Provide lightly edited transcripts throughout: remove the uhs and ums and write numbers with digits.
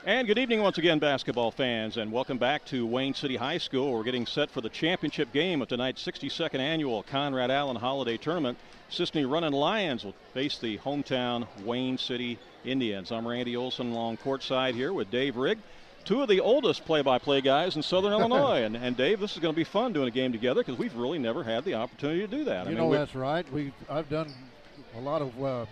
And good evening once again, basketball fans, and welcome back to Wayne City High School. We're getting set for the championship game of tonight's 62nd annual Conrad Allen Holiday Tournament. Cisne Lions will face the hometown Wayne City Indians. I'm Randy Olson along courtside here with Dave Rigg, two of the oldest play-by-play guys in Southern Illinois. And Dave, this is going to be fun doing a game together because we've really never had the opportunity to do that. That's right. I've done a lot of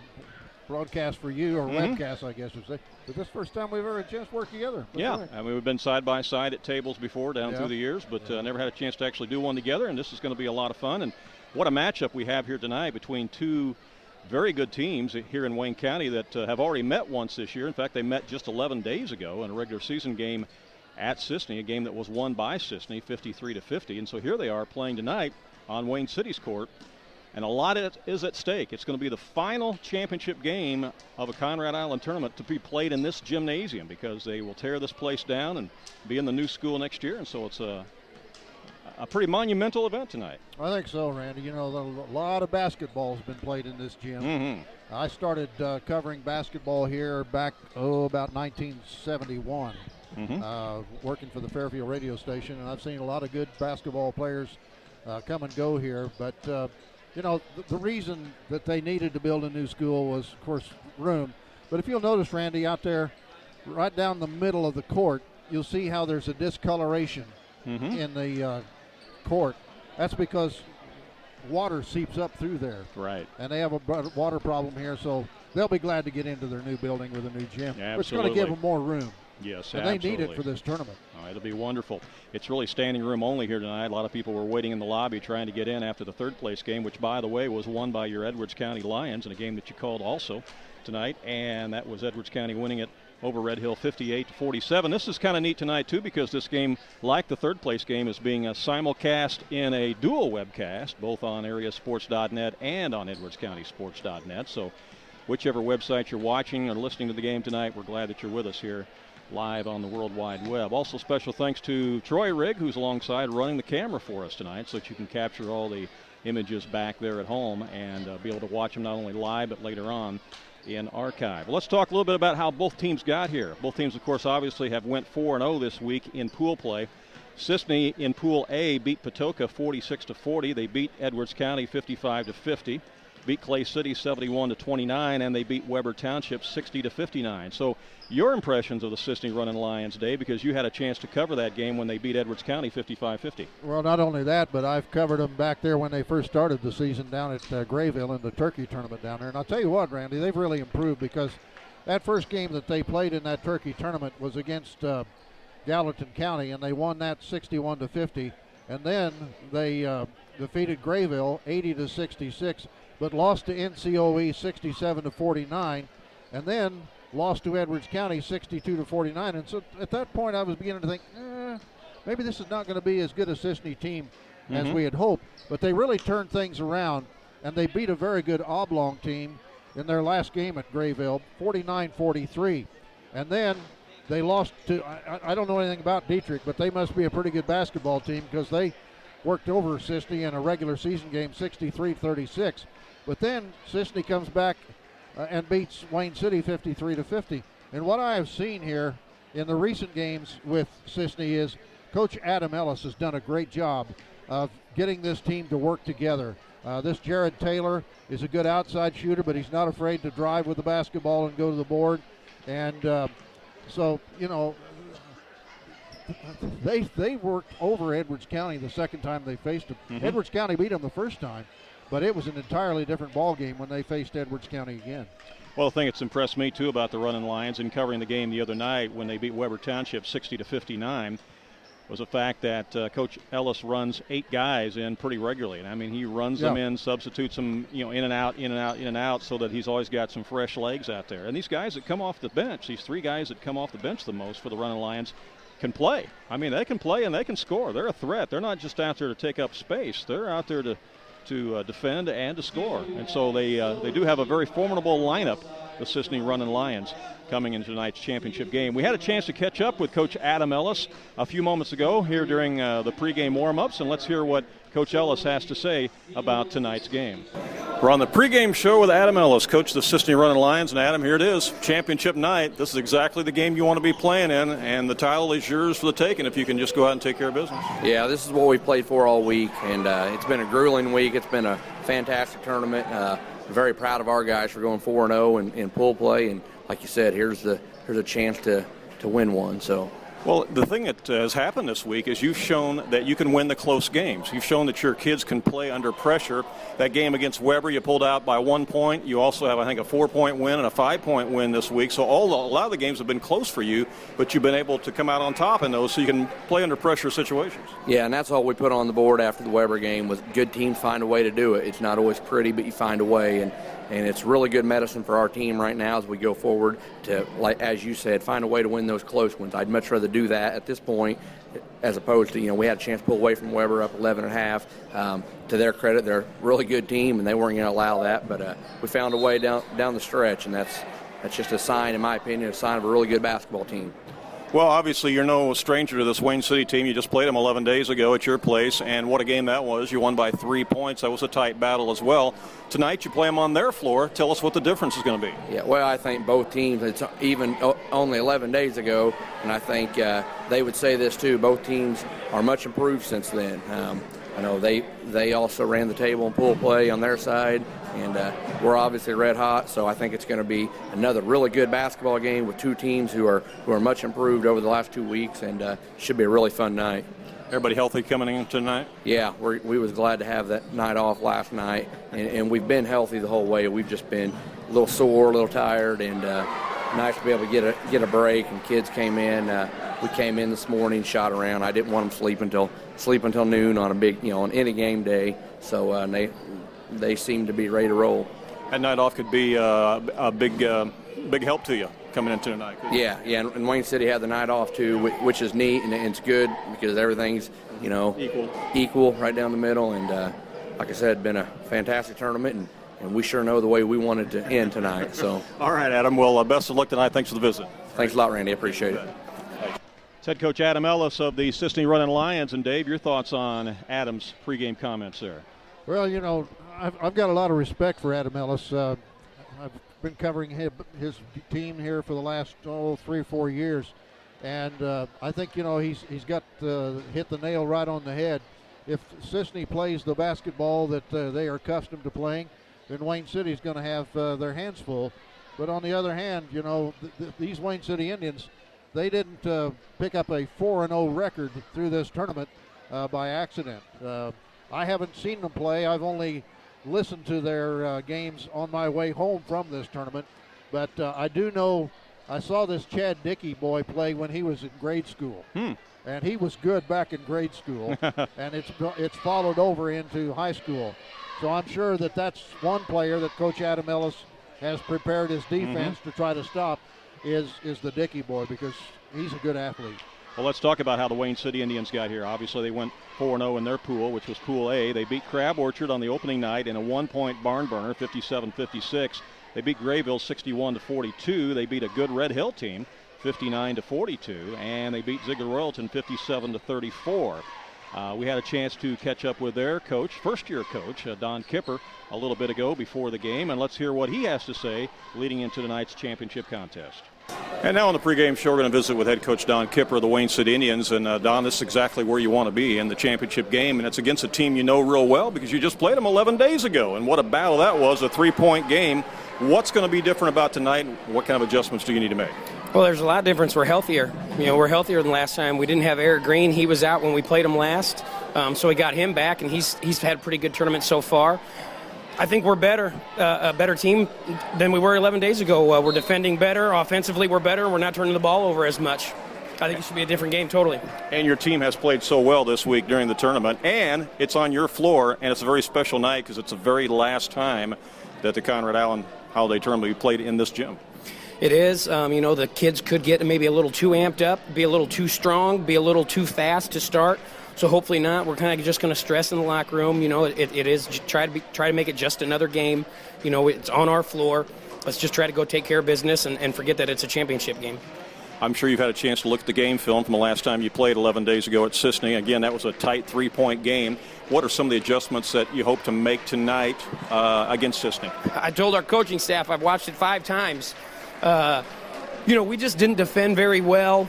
broadcast for you, or webcast, I guess you'd say. But this is the first time we've ever had a chance to work together. Right. I mean, we've been side by side at tables before down through the years, but never had a chance to actually do one together, and this is going to be a lot of fun. And what a matchup we have here tonight between two very good teams here in Wayne County that have already met once this year. In fact, they met just 11 days ago in a regular season game at Cisne, a game that was won by Cisne 53-50. And so here they are playing tonight on Wayne City's court. And a lot is at stake. It's going to be the final championship game of a Conrad Island tournament to be played in this gymnasium because they will tear this place down and be in the new school next year. And so it's a pretty monumental event tonight. I think so, Randy. You know, a lot of basketball has been played in this gym. I started covering basketball here back, about 1971, working for the Fairfield radio station. And I've seen a lot of good basketball players come and go here. But you know, the reason that they needed to build a new school was, of course, room. But if you'll notice, Randy, out there, right down the middle of the court, you'll see how there's a discoloration in the court. That's because water seeps up through there. Right. And they have a water problem here, so they'll be glad to get into their new building with a new gym. Yeah, it's going to give them more room. Yes, and absolutely. They need it for this tournament. Oh, it'll be wonderful. It's really standing room only here tonight. A lot of people were waiting in the lobby trying to get in after the third place game, which, by the way, was won by your Edwards County Lions in a game that you called also tonight. And that was Edwards County winning it over Red Hill 58-47. This is kind of neat tonight, too, because this game, like the third place game, is being simulcast in a dual webcast, both on AreaSports.net and on EdwardsCountySports.net. So whichever website you're watching or listening to the game tonight, we're glad that you're with us here live on the World Wide Web. Also special thanks to Troy Rigg, who's alongside running the camera for us tonight so that you can capture all the images back there at home and be able to watch them not only live but later on in archive. Well, let's talk a little bit about how both teams got here. Both teams, of course, obviously have went 4-0 this week in pool play. Cisne in Pool A beat Patoka 46-40. They beat Edwards County 55-50. Beat Clay City 71-29, and they beat Weber Township 60-59. So your impressions of the Cisne Running Lions, Dave, because you had a chance to cover that game when they beat Edwards County 55-50. Well, not only that, but I've covered them back there when they first started the season down at Grayville in the turkey tournament down there. And I'll tell you what, Randy, they've really improved because that first game that they played in that turkey tournament was against Gallatin County, and they won that 61-50. And then they defeated Grayville 80-66. But lost to NCOE 67-49, and then lost to Edwards County 62-49. And so at that point, I was beginning to think, maybe this is not going to be as good a Cisne team as we had hoped. But they really turned things around, and they beat a very good Oblong team in their last game at Grayville, 49-43. And then they lost to, I don't know anything about Dietrich, but they must be a pretty good basketball team because they worked over Cisne in a regular season game 63-36. But then Cisne comes back and beats Wayne City 53-50. And what I have seen here in the recent games with Cisne is Coach Adam Ellis has done a great job of getting this team to work together. This Jared Taylor is a good outside shooter, but he's not afraid to drive with the basketball and go to the board. And so, you know, they worked over Edwards County the second time they faced them. Edwards County beat them the first time. But it was an entirely different ball game when they faced Edwards County again. Well, the thing that's impressed me, too, about the Running Lions in covering the game the other night when they beat Weber Township 60-59 was the fact that Coach Ellis runs 8 guys in pretty regularly. And, I mean, he runs them in, substitutes them, you know, in and out, so that he's always got some fresh legs out there. And these guys that come off the bench, these 3 guys that come off the bench the most for the Running Lions, can play. I mean, they can play and they can score. They're a threat. They're not just out there to take up space. They're out there to defend and to score. And so they do have a very formidable lineup the Cisne Lions coming into tonight's championship game. We had a chance to catch up with Coach Adam Ellis a few moments ago here during the pregame warm-ups, and let's hear what Coach Ellis has to say about tonight's game. We're on the pregame show with Adam Ellis, coach of the Cisne Lions. And Adam, here it is, championship night. This is exactly the game you want to be playing in, and the title is yours for the taking if you can just go out and take care of business. Yeah, this is what we played for all week, and it's been a grueling week. It's been a fantastic tournament. Very proud of our guys for going 4-0 in pool play, and like you said, here's a chance to win one. So. Well, the thing that has happened this week is you've shown that you can win the close games. You've shown that your kids can play under pressure. That game against Weber, you pulled out by 1 point. You also have, I think, a 4-point win and a 5-point win this week. So a lot of the games have been close for you, but you've been able to come out on top in those so you can play under pressure situations. Yeah, and that's all we put on the board after the Weber game was good teams find a way to do it. It's not always pretty, but you find a way. And it's really good medicine for our team right now as we go forward to, like as you said, find a way to win those close ones. I'd much rather do that at this point as opposed to, we had a chance to pull away from Weber up 11.5. To their credit, they're a really good team, and they weren't going to allow that. But we found a way down the stretch, and that's just a sign, in my opinion, a sign of a really good basketball team. Well, obviously, you're no stranger to this Wayne City team. You just played them 11 days ago at your place, and what a game that was. You won by 3 points. That was a tight battle as well. Tonight, you play them on their floor. Tell us what the difference is going to be. Yeah, well, I think both teams, it's even only 11 days ago, and I think they would say this too, both teams are much improved since then. I know they also ran the table in pool play on their side, and we're obviously red hot, so I think it's going to be another really good basketball game with two teams who are much improved over the last 2 weeks, and should be a really fun night. Everybody healthy coming in tonight? Yeah, we was glad to have that night off last night, and we've been healthy the whole way. We've just been a little sore, a little tired, and nice to be able to get a break. And kids came in. We came in this morning, shot around. I didn't want them to sleep until noon on a big, on any game day. So they seem to be ready to roll. That night off could be a big help to you coming into tonight. Yeah, and Wayne City had the night off too, which is neat, and it's good because everything's equal right down the middle. And like I said, been a fantastic tournament, and we sure know the way we wanted to end tonight. So. All right, Adam. Well, best of luck tonight. Thanks for the visit. Thanks a lot, Randy. I appreciate it. It's head coach Adam Ellis of the Cisne Lions. And Dave, your thoughts on Adam's pregame comments there? Well, I've got a lot of respect for Adam Ellis. I've been covering his team here for the last 3 or 4 years, and I think he's got hit the nail right on the head. If Cisne plays the basketball that they are accustomed to playing, then Wayne City is going to have their hands full. But on the other hand, these Wayne City Indians, they didn't pick up a 4-0 record through this tournament by accident. I haven't seen them play. I've only listened to their games on my way home from this tournament. But I do know I saw this Chad Dickey boy play when he was in grade school. And he was good back in grade school. And it's followed over into high school. So I'm sure that's one player that Coach Adam Ellis has prepared his defense to try to stop is the Dickey boy, because he's a good athlete. Well, let's talk about how the Wayne City Indians got here. Obviously, they went 4-0 in their pool, which was Pool A. They beat Crab Orchard on the opening night in a 1-point barn burner, 57-56. They beat Grayville 61-42. They beat a good Red Hill team, 59-42, and they beat Ziegler Royalton 57-34. We had a chance to catch up with their coach, first-year coach, Don Kipper, a little bit ago before the game, and let's hear what he has to say leading into tonight's championship contest. And now on the pregame show, we're going to visit with head coach Don Kipper of the Wayne City Indians. And Don, this is exactly where you want to be in the championship game, and it's against a team you know real well because you just played them 11 days ago. And what a battle that was, a 3-point game. What's going to be different about tonight? What kind of adjustments do you need to make? Well, there's a lot of difference. We're healthier. We're healthier than last time. We didn't have Eric Green. He was out when we played him last, so we got him back, and he's had a pretty good tournament so far. I think we're better, a better team than we were 11 days ago. We're defending better. Offensively, we're better. We're not turning the ball over as much. I think it should be a different game totally. And your team has played so well this week during the tournament, and it's on your floor, and it's a very special night because it's the very last time that the Conrad Allen Holiday Tournament will be played in this gym. It is. The kids could get maybe a little too amped up, be a little too strong, be a little too fast to start. So hopefully not. We're kind of just going to stress in the locker room. It is try to make it just another game. It's on our floor. let's just try to go take care of business and forget that it's a championship game. I'm sure you've had a chance to look at the game film from the last time you played 11 days ago at Cisne. Again, that was a tight 3-point game. What are some of the adjustments that you hope to make tonight against Cisne? I told our coaching staff, I've watched it 5 times. We just didn't defend very well.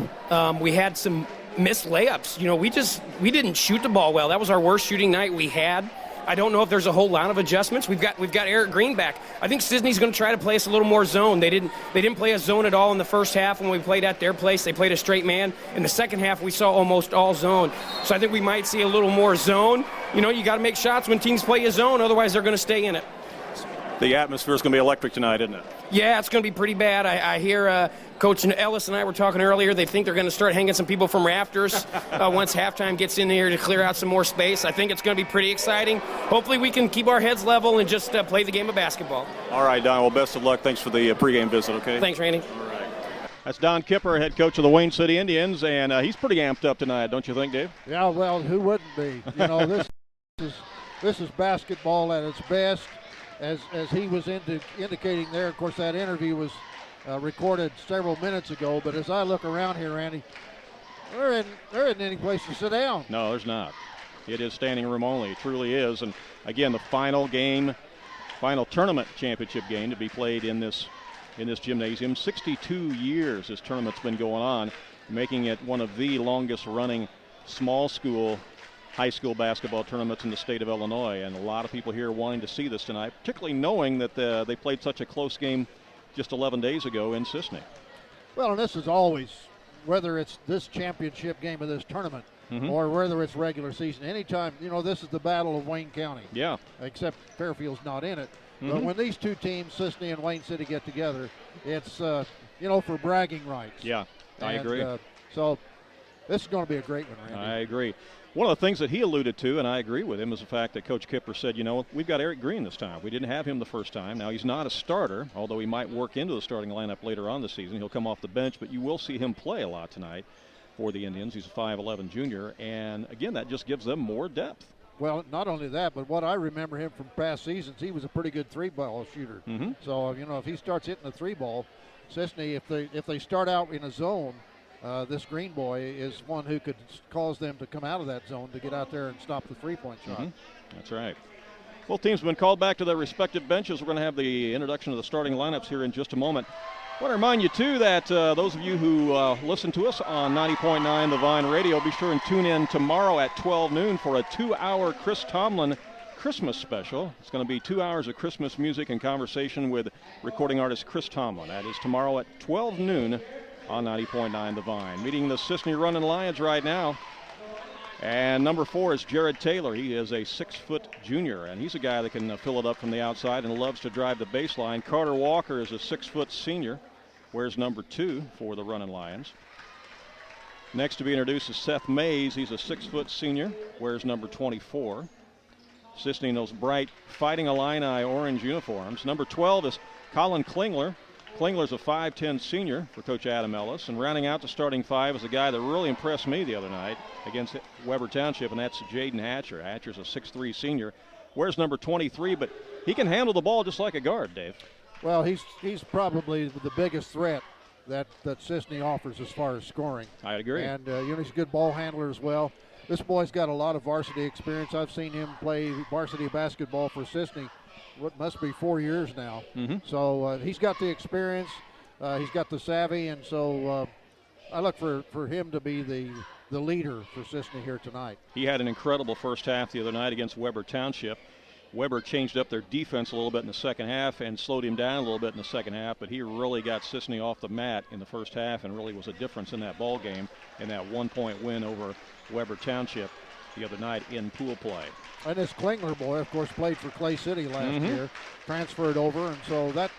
We had some missed layups. We didn't shoot the ball well. That was our worst shooting night we had. I don't know if there's a whole lot of adjustments. We've got Eric Green back. I think Cisne's going to try to play us a little more zone. They didn't play a zone at all in the first half when we played at their place. They played a straight man. In the second half, we saw almost all zone. So I think we might see a little more zone. You got to make shots when teams play a zone, otherwise they're going to stay in it. The atmosphere is going to be electric tonight, isn't it? Yeah, it's going to be pretty bad. I hear Coach Ellis and I were talking earlier. They think they're going to start hanging some people from rafters once halftime gets in here to clear out some more space. I think it's going to be pretty exciting. Hopefully we can keep our heads level and just play the game of basketball. All right, Don. Well, best of luck. Thanks for the pregame visit, okay? Thanks, Randy. All right. That's Don Kipper, head coach of the Wayne City Indians, and he's pretty amped up tonight, don't you think, Dave? Yeah, well, who wouldn't be? This is basketball at its best. As he was indicating there, of course, that interview was recorded several minutes ago. But as I look around here, Randy, there isn't any place to sit down. No, there's not. It is standing room only. It truly is. And again, the final tournament championship game to be played in this gymnasium. 62 years this tournament's been going on, making it one of the longest running small school high school basketball tournaments in the state of Illinois, and a lot of people here wanting to see this tonight, particularly knowing that they played such a close game just 11 days ago in Cisne. Well, and this is always, whether it's this championship game of this tournament or whether it's regular season, anytime, this is the battle of Wayne County. Yeah. Except Fairfield's not in it. But when these two teams, Cisne and Wayne City, get together, it's, for bragging rights. Yeah, I agree. So this is going to be a great one, Randy. I agree. One of the things that he alluded to, and I agree with him, is the fact that Coach Kipper said, we've got Eric Green this time. We didn't have him the first time. Now, he's not a starter, although he might work into the starting lineup later on this season. He'll come off the bench, but you will see him play a lot tonight for the Indians. He's a 5'11 junior, and, again, that just gives them more depth. Well, not only that, but what I remember him from past seasons, he was a pretty good 3-ball shooter. So, if he starts hitting the 3-ball, Cisne, if they start out in a zone, this Green boy is one who could cause them to come out of that zone to get out there and stop the 3-point shot. That's right. Both teams have been called back to their respective benches. We're going to have the introduction of the starting lineups here in just a moment. I want to remind you, too, that those of you who listen to us on 90.9 The Vine Radio, be sure and tune in tomorrow at 12 noon for a 2-hour Chris Tomlin Christmas special. It's going to be 2 hours of Christmas music and conversation with recording artist Chris Tomlin. That is tomorrow at 12 noon on 90.9 The Vine. Meeting the Cisne Running Lions right now. And number 4 is Jared Taylor. He is a 6-foot junior, and he's a guy that can fill it up from the outside and loves to drive the baseline. Carter Walker is a 6-foot senior, wears number 2 for the Running Lions. Next to be introduced is Seth Mays. He's a 6-foot senior, wears number 24. Cisne in those bright Fighting Illini orange uniforms. Number 12 is Colin Klingler. Klingler's a 5'10 senior for Coach Adam Ellis. And rounding out the starting 5 is a guy that really impressed me the other night against Weber Township, and that's Jaden Hatcher. Hatcher's a 6'3 senior, wears number 23, but he can handle the ball just like a guard, Dave. Well, he's probably the biggest threat that Cisne offers as far as scoring. I agree. And he's a good ball handler as well. This boy's got a lot of varsity experience. I've seen him play varsity basketball for Cisne, what must be 4 years now. So he's got the experience, he's got the savvy, and so I look for him to be the leader for Cisne here tonight. He had an incredible first half the other night against Weber Township. Weber changed up their defense a little bit in the second half and slowed him down a little bit in the second half, but he really got Cisne off the mat in the first half and really was a difference in that ball game in that 1-point win over Weber Township the other night in pool play. And this Klingler boy, of course, played for Clay City last year, transferred over, and so that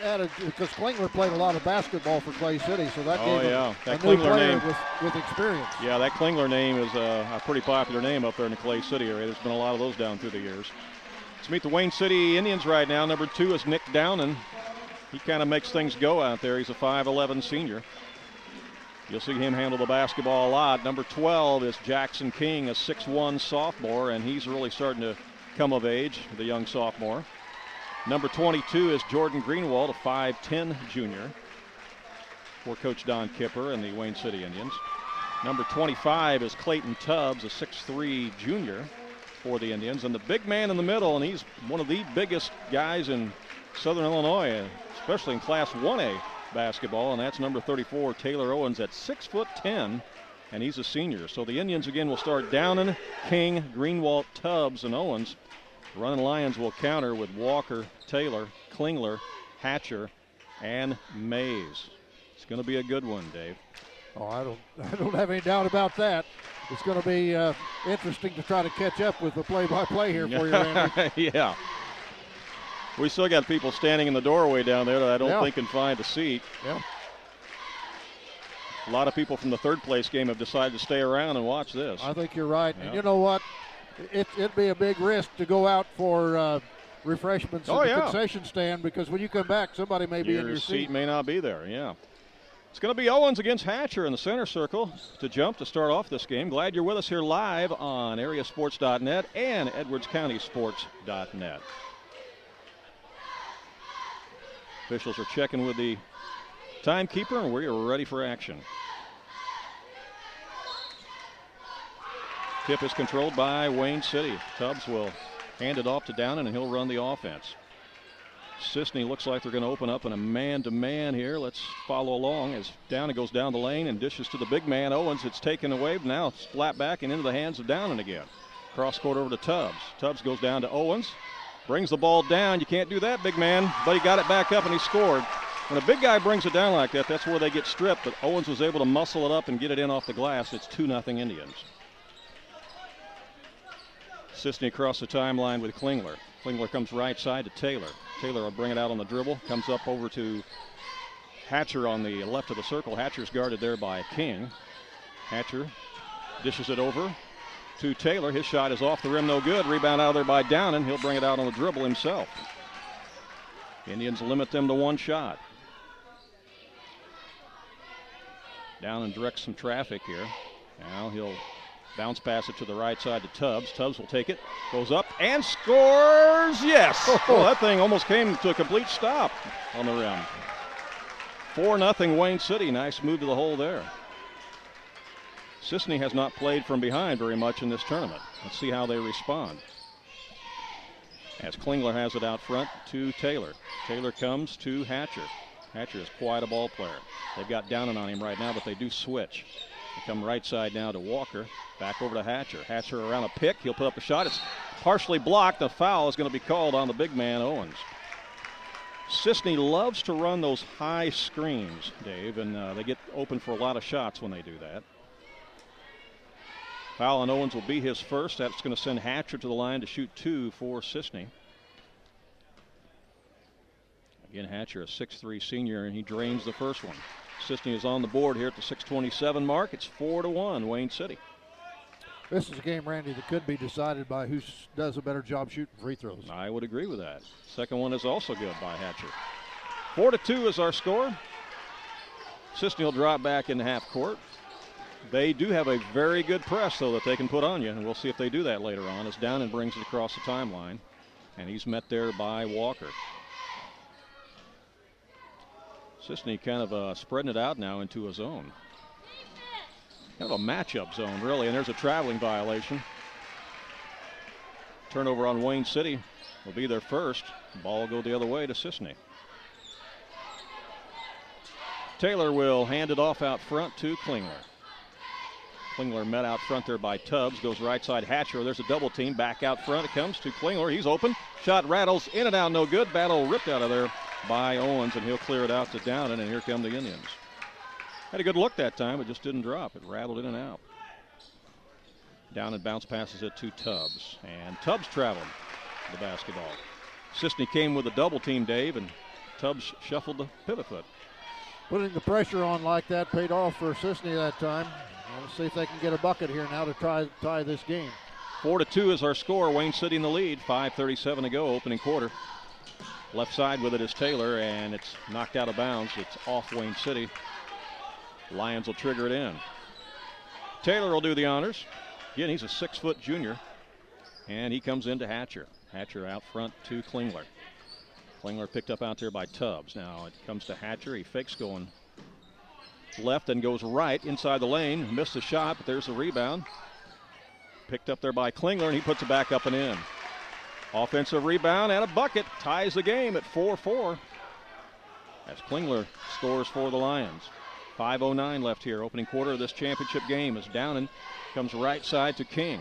added, because Klingler played a lot of basketball for Clay City, so that gave him that a new Klingler player name with experience. Yeah, that Klingler name is a pretty popular name up there in the Clay City area. There's been a lot of those down through the years. Let's meet the Wayne City Indians right now. Number 2 is Nick Downen. He kind of makes things go out there. He's a 5'11 senior. You'll see him handle the basketball a lot. Number 12 is Jackson King, a 6'1 sophomore, and he's really starting to come of age, the young sophomore. Number 22 is Jordan Greenwald, a 5'10 junior for Coach Don Kipper and the Wayne City Indians. Number 25 is Clayton Tubbs, a 6'3 junior for the Indians. And the big man in the middle, and he's one of the biggest guys in Southern Illinois, especially in Class 1A basketball, and that's number 34, Taylor Owens, at 6'10", and he's a senior. So the Indians again will start Downen, King, Greenwald, Tubbs, and Owens. The Running Lions will counter with Walker, Taylor, Klingler, Hatcher, and Mays. It's going to be a good one, Dave. Oh, I don't have any doubt about that. It's going to be interesting to try to catch up with the play-by-play here for you, Randy. Yeah. We still got people standing in the doorway down there that I don't think can find a seat. Yeah. A lot of people from the third place game have decided to stay around and watch this. I think you're right. Yeah. And you know what? It'd be a big risk to go out for refreshments at the concession stand, because when you come back, somebody may be in your seat. Your seat may not be there, yeah. It's going to be Owens against Hatcher in the center circle to jump to start off this game. Glad you're with us here live on AreaSports.net and EdwardsCountySports.net. Officials are checking with the timekeeper, and we are ready for action. Tip is controlled by Wayne City. Tubbs will hand it off to Downen, and he'll run the offense. Cisne looks like they're going to open up in a man-to-man here. Let's follow along as Downen goes down the lane and dishes to the big man, Owens. It's taken away. Now it's flat back and into the hands of Downen again. Cross court over to Tubbs. Tubbs goes down to Owens. Brings the ball down. You can't do that, big man. But he got it back up and he scored. When a big guy brings it down like that, that's where they get stripped. But Owens was able to muscle it up and get it in off the glass. It's 2-0 Indians. Cisne across the timeline with Klingler. Klingler comes right side to Taylor. Taylor will bring it out on the dribble. Comes up over to Hatcher on the left of the circle. Hatcher's guarded there by King. Hatcher dishes it over to Taylor. His shot is off the rim, no good. Rebound out of there by Downen. He'll bring it out on the dribble himself. The Indians limit them to one shot. Downen directs some traffic here. Now he'll bounce pass it to the right side to Tubbs. Tubbs will take it, goes up, and scores! Yes! Oh, that thing almost came to a complete stop on the rim. 4-0 Wayne City. Nice move to the hole there. Cisne has not played from behind very much in this tournament. Let's see how they respond. As Klingler has it out front to Taylor. Taylor comes to Hatcher. Hatcher is quite a ball player. They've got Downen on him right now, but they do switch. They come right side now to Walker. Back over to Hatcher. Hatcher around a pick. He'll put up a shot. It's partially blocked. The foul is going to be called on the big man, Owens. Cisne loves to run those high screens, Dave, and they get open for a lot of shots when they do that. Foul on Owens will be his first. That's going to send Hatcher to the line to shoot 2 for Cisne. Again, Hatcher, a 6'3 senior, and he drains the first one. Cisne is on the board here at the 6:27 mark. It's 4-1 Wayne City. This is a game, Randy, that could be decided by who does a better job shooting free throws. I would agree with that. Second one is also good by Hatcher. 4-2 is our score. Cisne will drop back in half court. They do have a very good press, though, that they can put on you, and we'll see if they do that later on as Downen brings it across the timeline, and he's met there by Walker. Cisne kind of spreading it out now into a zone. Kind of a matchup zone, really, and there's a traveling violation. Turnover on Wayne City will be their first. The ball will go the other way to Cisne. Taylor will hand it off out front to Klingler. Klingler met out front there by Tubbs. Goes right side Hatcher. There's a double team. Back out front it comes to Klingler. He's open. Shot rattles in and out. No good. Battle ripped out of there by Owens, and he'll clear it out to Downen, and here come the Indians. Had a good look that time. It just didn't drop. It rattled in and out. Downen bounce passes it to Tubbs, and Tubbs traveled the basketball. Cisne came with a double team, Dave, and Tubbs shuffled the pivot foot. Putting the pressure on like that paid off for Cisne that time. Let's see if they can get a bucket here now to tie this game. 4-2 is our score. Wayne City in the lead. 5:37 to go, opening quarter. Left side with it is Taylor, and it's knocked out of bounds. It's off Wayne City. Lions will trigger it in. Taylor will do the honors. Again, he's a 6-foot junior, and he comes into Hatcher. Hatcher out front to Klingler. Klingler picked up out there by Tubbs. Now it comes to Hatcher. He fakes going left and goes right inside the lane. Missed the shot, but there's the rebound. Picked up there by Klingler, and he puts it back up and in. Offensive rebound and a bucket ties the game at 4-4 as Klingler scores for the Lions. 5:09 left here. Opening quarter of this championship game as Downen comes right side to King.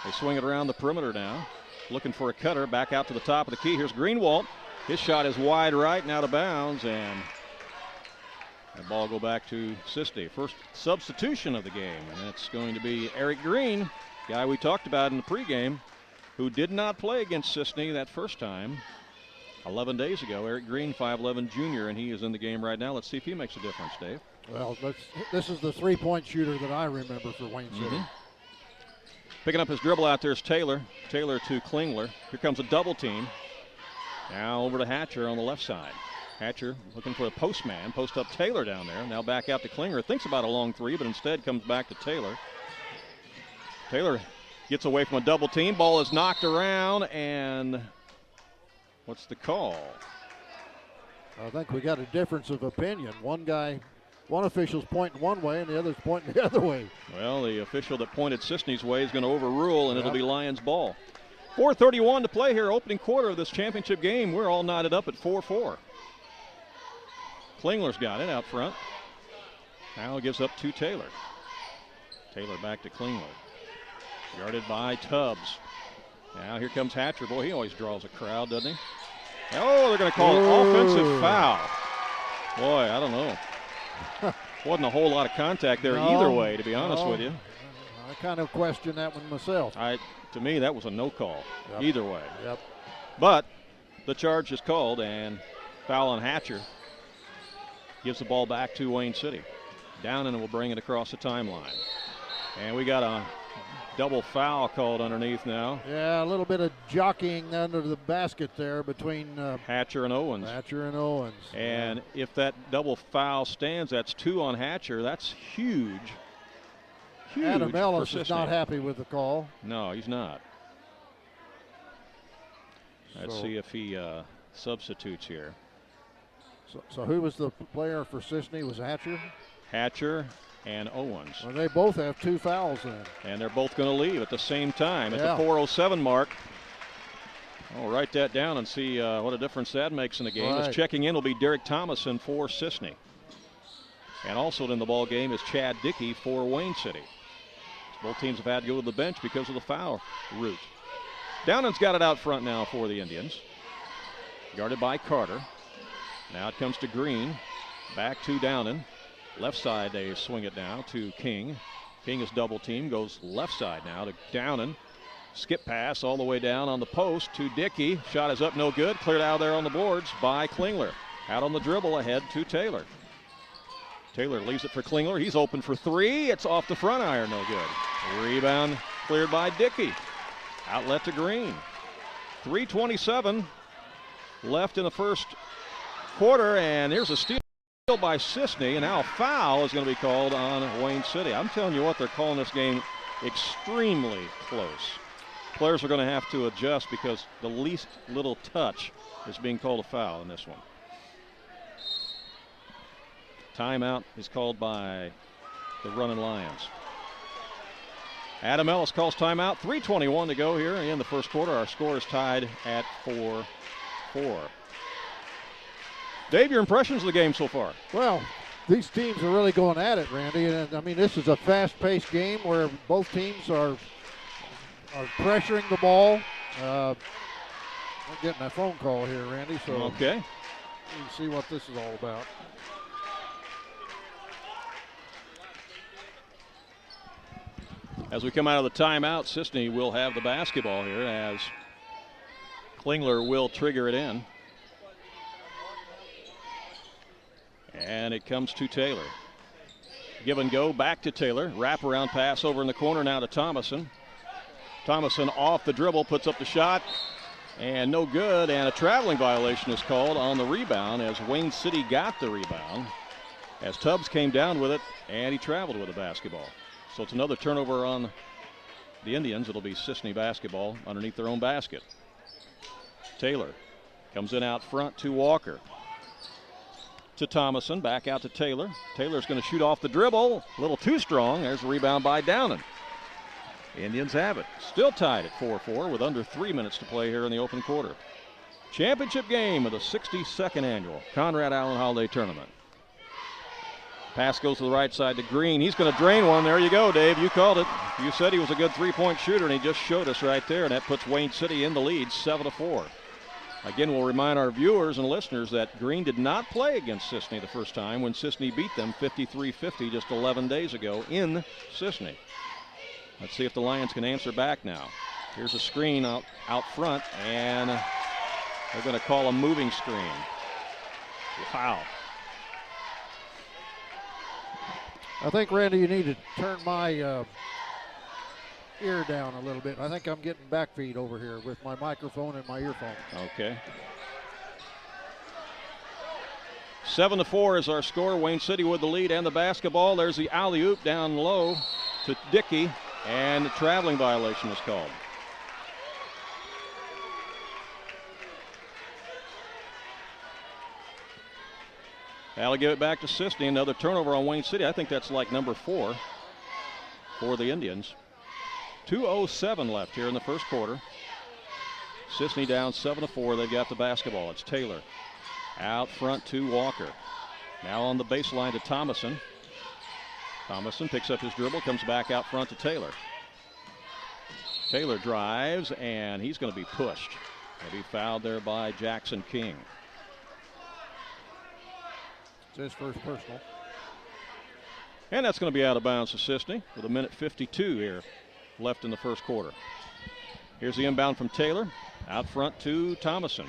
They swing it around the perimeter now. Looking for a cutter. Back out to the top of the key. Here's Greenwald. His shot is wide right and out of bounds. And the ball go back to Cisne. First substitution of the game. And it's going to be Eric Green, guy we talked about in the pregame, who did not play against Cisne that first time 11 days ago. Eric Green, 5'11 junior, and he is in the game right now. Let's see if he makes a difference, Dave. Well, this is the three-point shooter that I remember for Wayne City. Picking up his dribble out there is Taylor. Taylor to Klingler. Here comes a double team. Now over to Hatcher on the left side. Hatcher looking for a post man. Post up Taylor down there. Now back out to Klingler. Thinks about a long three, but instead comes back to Taylor. Taylor gets away from a double team. Ball is knocked around, and what's the call? I think we got a difference of opinion. One official's pointing one way and the other's pointing the other way. Well, the official that pointed Cisne's way is going to overrule, and it'll be Lions ball. 4:31 to play here, opening quarter of this championship game. We're all knotted up at 4-4. Klingler's got it out front. Now gives up to Taylor. Taylor back to Klingler. Guarded by Tubbs. Now here comes Hatcher. Boy, he always draws a crowd, doesn't he? Oh, they're going to call an offensive foul. Boy, I don't know. Wasn't a whole lot of contact there either way, to be honest with you. I kind of question that one myself. To me, that was a no call either way. Yep. But the charge is called, and foul on Hatcher. Gives the ball back to Wayne City. Downen will bring it across the timeline. And we got a double foul called underneath now. Yeah, a little bit of jockeying under the basket there between Hatcher and Owens. And if that double foul stands, that's 2 on Hatcher. That's huge. Adam Ellis is not happy with the call. No, he's not. Let's see if he substitutes here. So who was the player for Cisne? Was Hatcher? Hatcher and Owens. Well, they both have 2 fouls then. And they're both going to leave at the same time at the 4:07 mark. I'll write that down and see what a difference that makes in the game. As checking in will be Derek Thomason for Cisne. And also in the ball game is Chad Dickey for Wayne City. Both teams have had to go to the bench because of the foul route. Downen's got it out front now for the Indians. Guarded by Carter. Now it comes to Green. Back to Downen. Left side, they swing it now to King. King is double team, goes left side now to Downen. Skip pass all the way down on the post to Dickey. Shot is up, no good. Cleared out there on the boards by Klingler. Out on the dribble ahead to Taylor. Taylor leaves it for Klingler. He's open for 3. It's off the front iron, no good. Rebound cleared by Dickey. Outlet to Green. 3:27 left in the first quarter, and here's a steal by Cisne, and now a foul is going to be called on Wayne City. I'm telling you what, they're calling this game extremely close. Players are going to have to adjust because the least little touch is being called a foul in this one. Timeout is called by the running Lions. Adam Ellis calls timeout. 3:21 to go here in the first quarter. Our score is tied at 4-4. Dave, your impressions of the game so far? Well, these teams are really going at it, Randy. And I mean, this is a fast-paced game where both teams are pressuring the ball. I'm getting a phone call here, Randy. So okay, you can see what this is all about. As we come out of the timeout, Cisne will have the basketball here as Klingler will trigger it in. And it comes to Taylor. Give and go back to Taylor. Wraparound pass over in the corner now to Thomason. Thomason off the dribble, puts up the shot, and no good. And a traveling violation is called on the rebound as Wayne City got the rebound. As Tubbs came down with it, and he traveled with the basketball. So it's another turnover on the Indians. It'll be Cisne basketball underneath their own basket. Taylor Comes in out front to Walker. To Thomason, back out to Taylor. Taylor's going to shoot off the dribble. A little too strong. There's a rebound by Downen. The Indians have it. Still tied at 4-4 with under 3 minutes to play here in the open quarter. Championship game of the 62nd annual Conrad Allen Holiday Tournament. Pass goes to the right side to Green. He's going to drain one. There you go, Dave. You called it. You said he was a good three-point shooter, and he just showed us right there, and that puts Wayne City in the lead 7-4. Again, we'll remind our viewers and listeners that Green did not play against Cisne the first time when Cisne beat them 53-50 just 11 days ago in Cisne. Let's see if the Lions can answer back now. Here's a screen out front, and they're going to call a moving screen. Wow. I think, Randy, you need to turn my ear down a little bit. I think I'm getting backfeed over here with my microphone and my earphone. Okay. 7-4 is our score. Wayne City with the lead and the basketball. There's the alley-oop down low to Dickey, and the traveling violation is called. That'll give it back to Cisne. Another turnover on Wayne City. I think that's like number 4 for the Indians. 2:07 left here in the first quarter. Cisne down 7-4. They've got the basketball. It's Taylor out front to Walker. Now on the baseline to Thomason. Thomason picks up his dribble, comes back out front to Taylor. Taylor drives, and he's going to be pushed. He'll be fouled there by Jackson King. It's his first personal. And that's going to be out of bounds to Cisne with 1:52 here left in the first quarter. Here's the inbound from Taylor. Out front to Thomason.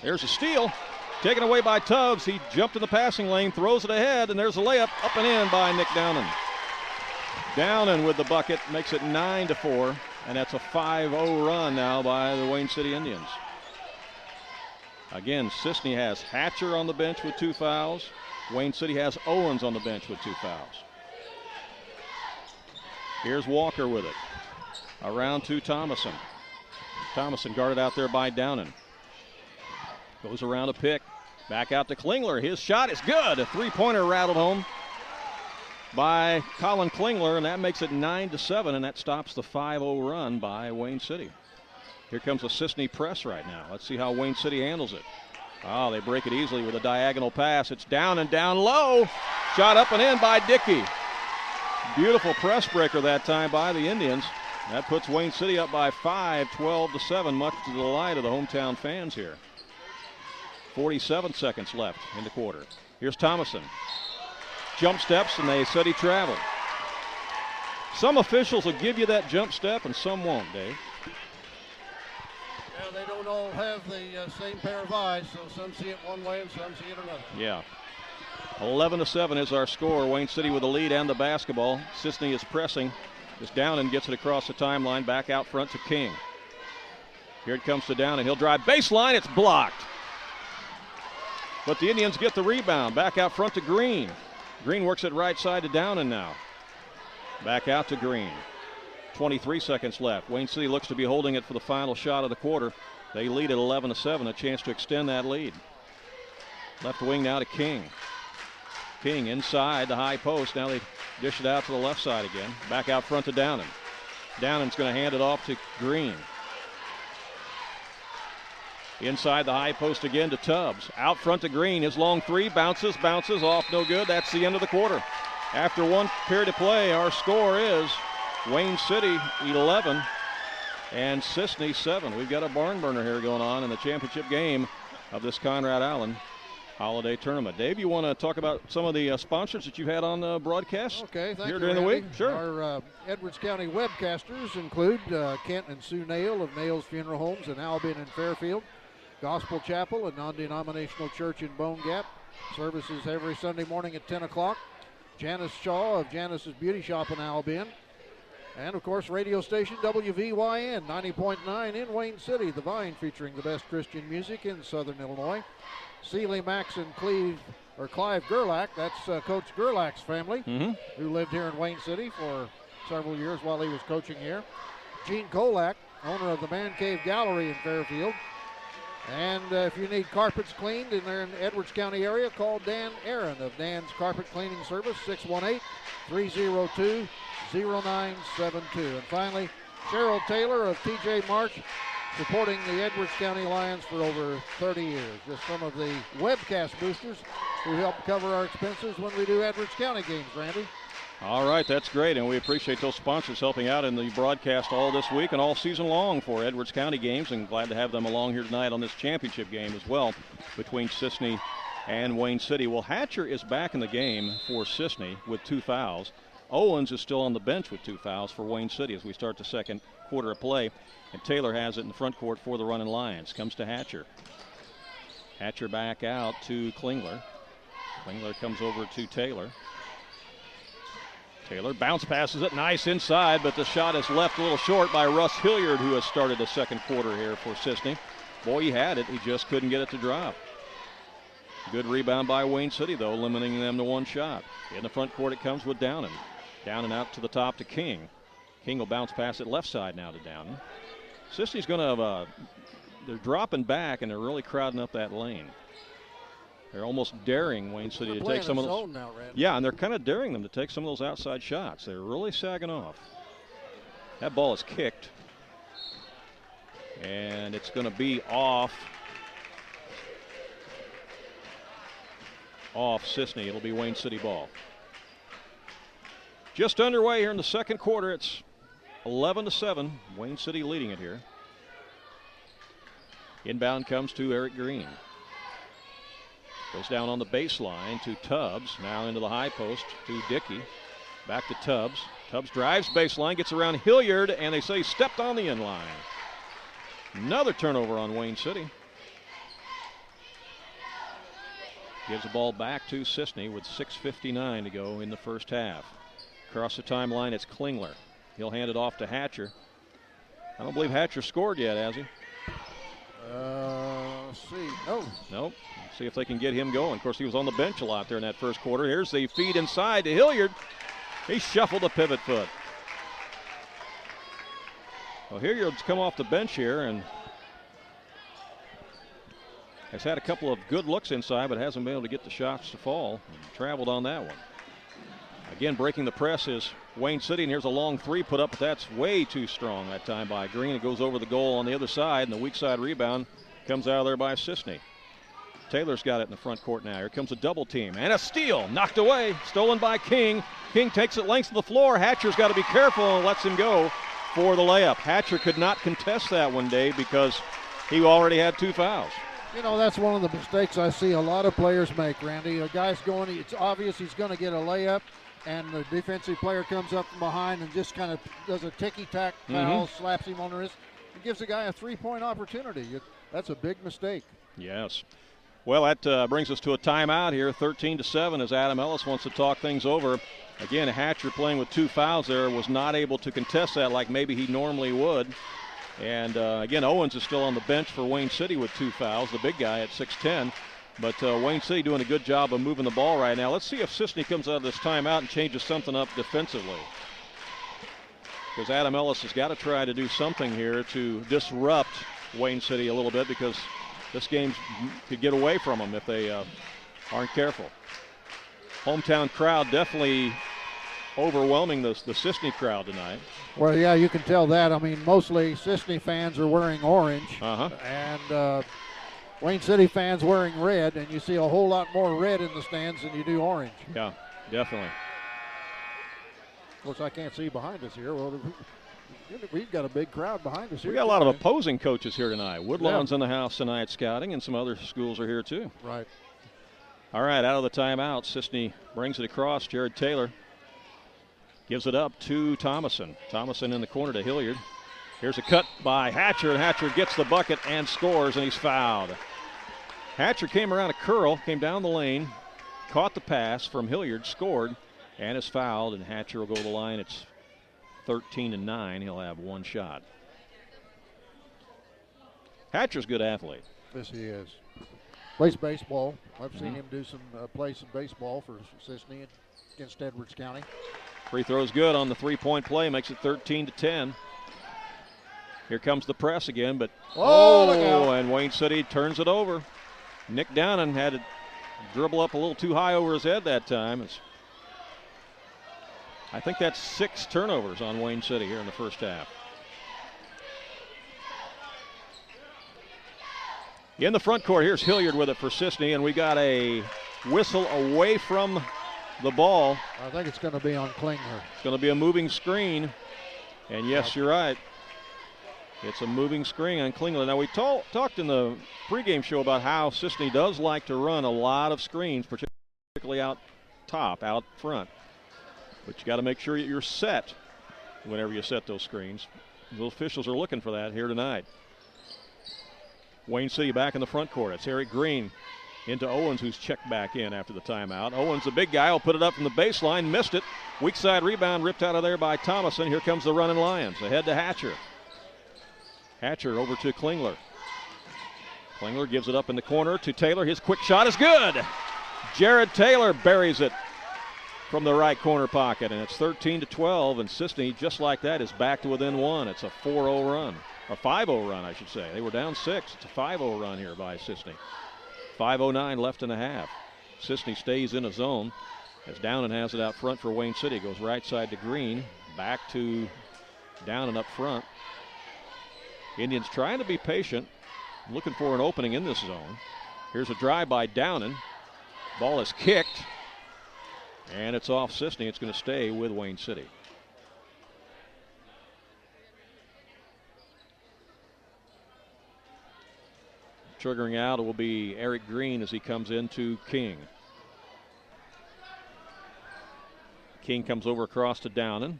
There's a steal. Taken away by Tubbs. He jumped in the passing lane, throws it ahead, and there's a layup up and in by Nick Downen. Downen with the bucket makes it 9-4, and that's a 5-0 run now by the Wayne City Indians. Again, Cisne has Hatcher on the bench with 2 fouls. Wayne City has Owens on the bench with 2 fouls. Here's Walker with it. Around to Thomason. Thomason guarded out there by Downen. Goes around a pick. Back out to Klingler. His shot is good. A three-pointer rattled home by Colin Klingler, and that makes it 9-7, and that stops the 5-0 run by Wayne City. Here comes a Cisne press right now. Let's see how Wayne City handles it. Oh, they break it easily with a diagonal pass. It's down and down low. Shot up and in by Dickey. Beautiful press breaker that time by the Indians. That puts Wayne City up by 5, 12-7, much to the delight of the hometown fans here. 47 seconds left in the quarter. Here's Thomason. Jump steps, and they said he traveled. Some officials will give you that jump step, and some won't, Dave. Yeah, they don't all have the same pair of eyes, so some see it one way and some see it another. Yeah. 11-7 is our score. Wayne City with the lead and the basketball. Cisne is pressing. Is down and gets it across the timeline. Back out front to King. Here it comes to Down, and he'll drive baseline. It's blocked. But the Indians get the rebound. Back out front to Green. Green works it right side to Downen now. Back out to Green. 23 seconds left. Wayne City looks to be holding it for the final shot of the quarter. They lead at 11-7, a chance to extend that lead. Left wing now to King. King inside the high post. Now they dish it out to the left side again. Back out front to Downen. Downen's going to hand it off to Green. Inside the high post again to Tubbs. Out front to Green. His long three bounces off, no good. That's the end of the quarter. After one period of play, our score is Wayne City 11 and Cisne 7. We've got a barn burner here going on in the championship game of this Conrad Allen Holiday Tournament. Dave, you want to talk about some of the sponsors that you had on the broadcast? Okay, thank here you, during Randy. the week? Sure. Our Edwards County webcasters include Kent and Sue Nail of Nail's Funeral Homes in Albion and Fairfield. Gospel Chapel, a non-denominational church in Bone Gap. Services every Sunday morning at 10 o'clock. Janice Shaw of Janice's Beauty Shop in Albion. And, of course, radio station WVYN 90.9 in Wayne City. The Vine, featuring the best Christian music in Southern Illinois. Seeley, Max, and Clive Gerlach. That's Coach Gerlach's family, who lived here in Wayne City for several years while he was coaching here. Gene Kolak, owner of the Man Cave Gallery in Fairfield. And if you need carpets cleaned and they're in the Edwards County area, call Dan Aaron of Dan's Carpet Cleaning Service, 618-302-0972. And finally, Cheryl Taylor of TJ March, supporting the Edwards County Lions for over 30 years. Just some of the webcast boosters who help cover our expenses when we do Edwards County games, Randy. All right, that's great, and we appreciate those sponsors helping out in the broadcast all this week and all season long for Edwards County games, and glad to have them along here tonight on this championship game as well between Cisne and Wayne City. Well, Hatcher is back in the game for Cisne with 2 fouls. Owens is still on the bench with 2 fouls for Wayne City as we start the second quarter of play, and Taylor has it in the front court for the Running Lions. Comes to Hatcher. Hatcher back out to Klingler. Klingler comes over to Taylor. Taylor bounce passes it, nice inside, but the shot is left a little short by Russ Hilliard, who has started the second quarter here for Cisne. Boy, he had it, he just couldn't get it to drop. Good rebound by Wayne City, though, limiting them to 1 shot. In the front court, it comes with Downen. Downen out to the top to King. King will bounce pass it left side now to Downen. Cisne's going to have they're dropping back, and they're really crowding up that lane. They're almost daring Wayne City to take some of those. Now, yeah, and they're kind of daring them to take some of those outside shots. They're really sagging off. That ball is kicked, and it's going to be off Cisne. It'll be Wayne City ball. Just underway here in the second quarter. It's 11-7. Wayne City leading it here. Inbound comes to Eric Green. Goes down on the baseline to Tubbs. Now into the high post to Dickey. Back to Tubbs. Tubbs drives baseline, gets around Hilliard, and they say he stepped on the end line. Another turnover on Wayne City. Gives the ball back to Cisne with 6:59 to go in the first half. Across the timeline, it's Klingler. He'll hand it off to Hatcher. I don't believe Hatcher scored yet, has he? Let's see. No. Nope. See if they can get him going. Of course, he was on the bench a lot there in that first quarter. Here's the feed inside to Hilliard. He shuffled a pivot foot. Well, Hilliard's come off the bench here and has had a couple of good looks inside, but hasn't been able to get the shots to fall. And traveled on that one. Again, breaking the press is Wayne City, and here's a long 3 put up, but that's way too strong that time by Green. It goes over the goal on the other side, and the weak side rebound comes out of there by Cisne. Taylor's got it in the front court now. Here comes a double team, and a steal, knocked away, stolen by King. King takes it length of the floor. Hatcher's got to be careful and lets him go for the layup. Hatcher could not contest that one, Dave, because he already had 2 fouls. You know, that's one of the mistakes I see a lot of players make, Randy. A guy's going, it's obvious he's going to get a layup, and the defensive player comes up from behind and just kind of does a ticky-tack foul, slaps him on the wrist. It gives the guy a 3-point opportunity. That's a big mistake. Yes. Well, that brings us to a timeout here, 13-7, as Adam Ellis wants to talk things over. Again, Hatcher playing with 2 fouls there was not able to contest that like maybe he normally would. And again, Owens is still on the bench for Wayne City with 2 fouls, the big guy at 6'10". But Wayne City doing a good job of moving the ball right now. Let's see if Cisne comes out of this timeout and changes something up defensively. Because Adam Ellis has got to try to do something here to disrupt Wayne City a little bit, because this game could get away from them if they aren't careful. Hometown crowd definitely overwhelming the Cisne crowd tonight. Well, yeah, you can tell that. I mean, mostly Cisne fans are wearing orange, and Wayne City fans wearing red, and you see a whole lot more red in the stands than you do orange. Yeah, definitely. Of course, I can't see behind us here. Well, we've got a big crowd behind us here. We got a lot of opposing coaches here tonight. Woodlawn's in the house tonight scouting, and some other schools are here too. Right. All right, out of the timeout, Cisne brings it across. Jared Taylor gives it up to Thomason. Thomason in the corner to Hilliard. Here's a cut by Hatcher, and Hatcher gets the bucket and scores, and he's fouled. Hatcher came around a curl, came down the lane, caught the pass from Hilliard, scored, and is fouled, and Hatcher will go to the line. It's 13-9. He'll have 1 shot. Hatcher's a good athlete. Yes, he is. Plays baseball. I've seen him do some play some baseball for Cisne against Edwards County. Free throw's good on the 3-point play, makes it 13-10. Here comes the press again, but look and Wayne City turns it over. Nick Downen had to dribble up a little too high over his head that time. I think that's 6 turnovers on Wayne City here in the first half. In the front court, here's Hilliard with it for Cisne, and we got a whistle away from the ball. I think it's going to be on Klingler. It's going to be a moving screen, and yes, you're right. It's a moving screen on Klingler. Now, we talked in the pregame show about how Cisne does like to run a lot of screens, particularly out top, out front. But you got to make sure that you're set whenever you set those screens. The officials are looking for that here tonight. Wayne City back in the front court. It's Eric Green into Owens, who's checked back in after the timeout. Owens, the big guy, will put it up from the baseline, missed it. Weak side rebound ripped out of there by Thomason. Here comes the running Lions. Ahead to Hatcher. Hatcher over to Klingler. Klingler gives it up in the corner to Taylor. His quick shot is good. Jared Taylor buries it from the right corner pocket, and it's 13-12, and Cisne, just like that, is back to within 1. It's a 4-0 run. A 5-0 run, I should say. They were down 6. It's a 5-0 run here by Cisne. 5:09 left in the half. Cisne stays in a zone as Downen has it out front for Wayne City. Goes right side to Green. Back to Downen up front. Indians trying to be patient, looking for an opening in this zone. Here's a drive by Downen. Ball is kicked, and it's off Cisne. It's going to stay with Wayne City. Triggering out, it will be Eric Green as he comes into King. King comes over across to Downen.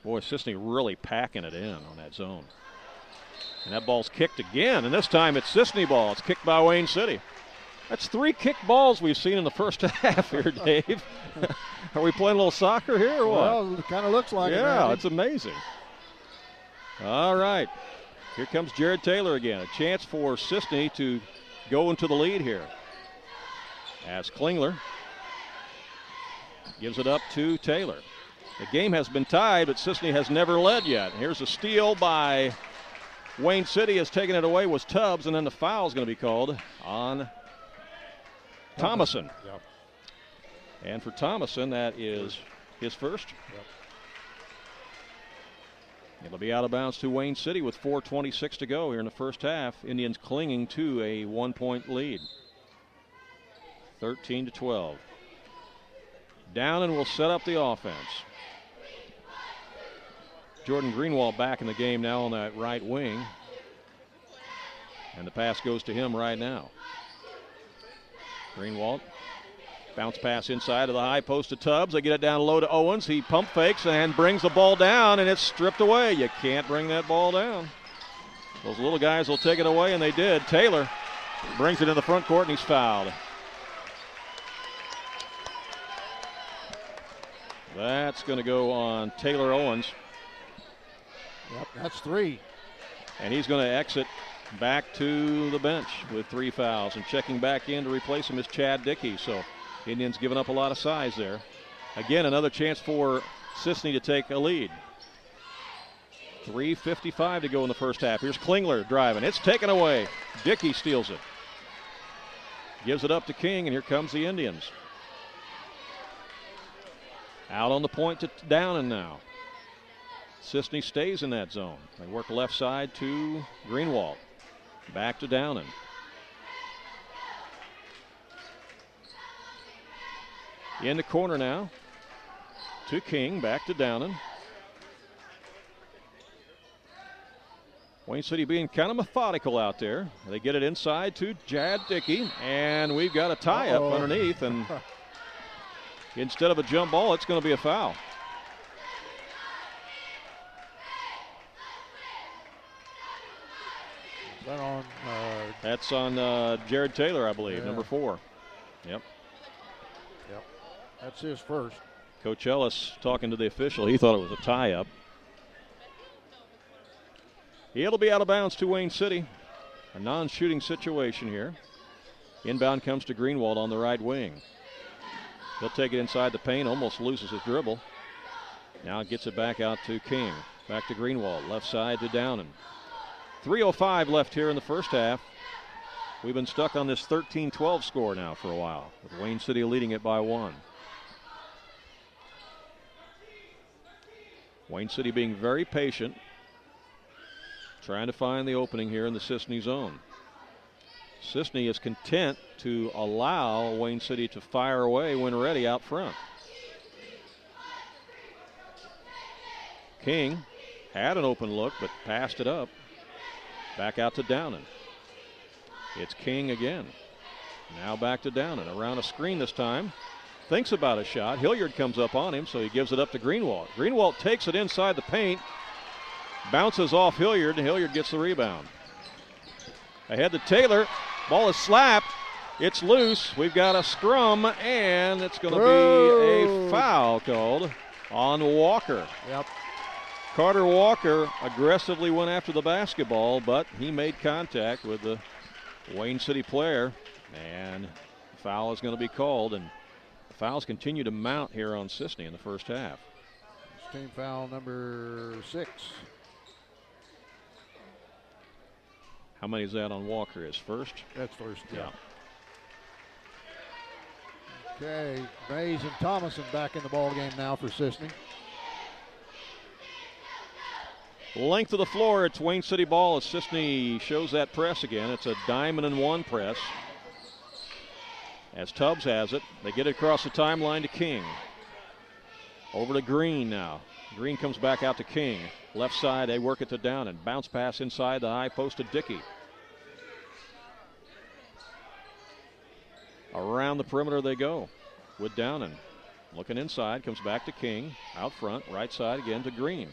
Boy, Cisne really packing it in on that zone. And that ball's kicked again, and this time it's Cisne ball. It's kicked by Wayne City. That's 3 kicked balls we've seen in the first half here, Dave. Are we playing a little soccer here or what? Well, it kind of looks like it. Yeah, it's amazing. All right. Here comes Jared Taylor again. A chance for Cisne to go into the lead here. As Klingler gives it up to Taylor. The game has been tied, but Cisne has never led yet. Here's a steal by Wayne City. Has taken it away was Tubbs, and then the foul is going to be called on Thomason. Yep. And for Thomason, that is his first. Yep. It'll be out of bounds to Wayne City with 4:26 to go here in the first half. Indians clinging to a 1-point lead. 13-12. Downen will set up the offense. Jordan Greenwald back in the game now on that right wing. And the pass goes to him right now. Greenwald. Bounce pass inside of the high post to Tubbs. They get it down low to Owens. He pump fakes and brings the ball down, and it's stripped away. You can't bring that ball down. Those little guys will take it away, and they did. Taylor brings it in the front court, and he's fouled. That's going to go on Taylor Owens. Yep, that's 3. And he's going to exit back to the bench with 3 fouls. And checking back in to replace him is Chad Dickey. So Indians giving up a lot of size there. Again, another chance for Cisne to take a lead. 3:55 to go in the first half. Here's Klingler driving. It's taken away. Dickey steals it. Gives it up to King, and here comes the Indians. Out on the point to Downen now. Cisne stays in that zone. They work left side to Greenwald. Back to Downen. In the corner now to King, back to Downen. Wayne City being kind of methodical out there. They get it inside to Chad Dickey, and we've got a tie-up underneath, and instead of a jump ball, it's going to be a foul. Is that on? That's on Jared Taylor, I believe, yeah. number 4. Yep. That's his first. Coach Ellis talking to the official. He thought it was a tie-up. It'll be out of bounds to Wayne City. A non-shooting situation here. Inbound comes to Greenwald on the right wing. He'll take it inside the paint, almost loses his dribble. Now gets it back out to King. Back to Greenwald, left side to Downen. 3:05 left here in the first half. We've been stuck on this 13-12 score now for a while, with Wayne City leading it by 1. Wayne City being very patient, trying to find the opening here in the Cisne zone. Cisne is content to allow Wayne City to fire away when ready out front. King had an open look, but passed it up. Back out to Downen. It's King again. Now back to Downen. Around a screen this time. Thinks about a shot. Hilliard comes up on him, so he gives it up to Greenwald. Greenwald takes it inside the paint. Bounces off Hilliard, and Hilliard gets the rebound. Ahead to Taylor. Ball is slapped. It's loose. We've got a scrum, and it's going to be a foul called on Walker. Yep. Carter Walker aggressively went after the basketball, but he made contact with the Wayne City player, and the foul is going to be called, and the fouls continue to mount here on Cisne in the first half. It's team foul number 6. How many is that on Walker? His first? That's first. Yeah. Okay, Mays and Thomason back in the ball game now for Cisne. Length of the floor, it's Wayne City ball as Cisne shows that press again. It's a diamond and one press. As Tubbs has it, they get it across the timeline to King. Over to Green now. Green comes back out to King. Left side, they work it to Downen. Bounce pass inside the high post to Dickey. Around the perimeter they go with Downen. Looking inside, comes back to King. Out front, right side again to Green.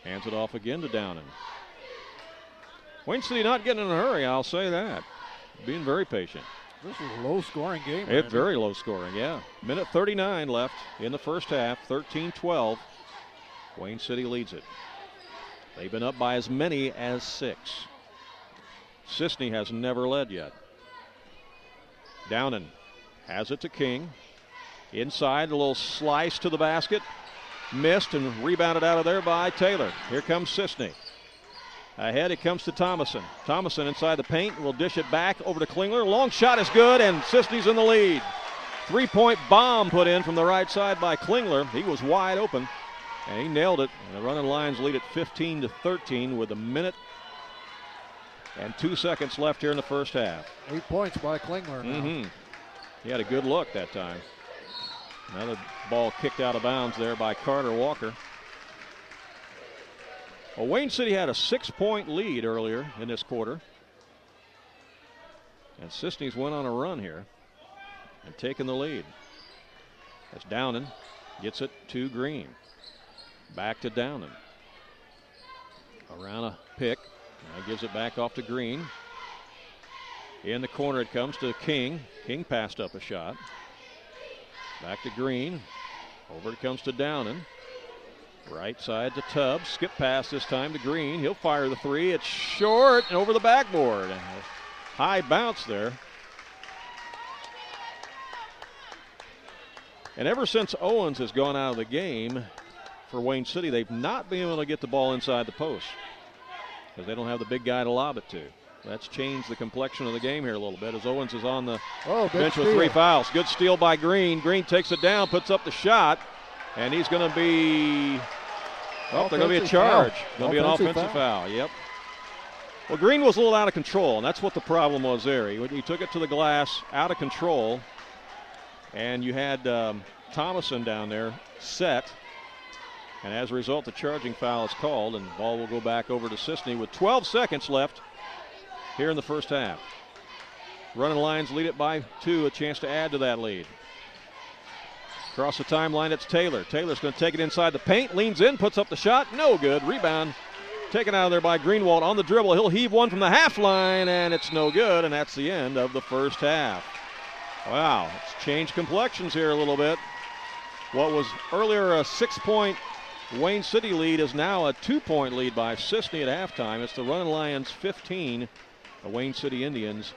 Hands it off again to Downen. Wayne City not getting in a hurry, I'll say that. Being very patient. This is a low-scoring game. It's very low scoring, yeah. Minute 39 left in the first half, 13-12. Wayne City leads it. They've been up by as many as 6. Cisne has never led yet. Downen has it to King. Inside, a little slice to the basket. Missed and rebounded out of there by Taylor. Here comes Cisne. Ahead it comes to Thomason. Thomason inside the paint will dish it back over to Klingler. Long shot is good, and Cisne's in the lead. 3-point bomb put in from the right side by Klingler. He was wide open, and he nailed it. And the Running Lions lead at 15-13 with a minute and 2 seconds left here in the first half. 8 points by Klingler now. He had a good look that time. Another ball kicked out of bounds there by Carter Walker. Well, Wayne City had a 6-point lead earlier in this quarter. And Cisne's went on a run here and taken the lead. As Downen gets it to Green. Back to Downen. Around a pick. Now gives it back off to Green. In the corner it comes to King. King passed up a shot. Back to Green. Over it comes to Downen. Right side to Tubbs. Skip pass this time to Green. He'll fire the three. It's short and over the backboard. High bounce there. And ever since Owens has gone out of the game for Wayne City, they've not been able to get the ball inside the post because they don't have the big guy to lob it to. That's changed the complexion of the game here a little bit as Owens is on the bench with 3 fouls. Good steal by Green. Green takes it down, puts up the shot, and he's going to be, they're going to be a charge. Going to be an offensive foul. Yep. Well, Green was a little out of control, and that's what the problem was there. He took it to the glass, out of control, and you had Thomason down there set, and as a result, the charging foul is called, and the ball will go back over to Cisne with 12 seconds left here in the first half. Running Lions lead it by 2, a chance to add to that lead. Across the timeline, it's Taylor. Taylor's going to take it inside the paint, leans in, puts up the shot, no good. Rebound taken out of there by Greenwald on the dribble. He'll heave one from the half line, and it's no good, and that's the end of the first half. Wow, it's changed complexions here a little bit. What was earlier a 6-point Wayne City lead is now a 2-point lead by Cisne at halftime. It's the Running Lions 15, the Wayne City Indians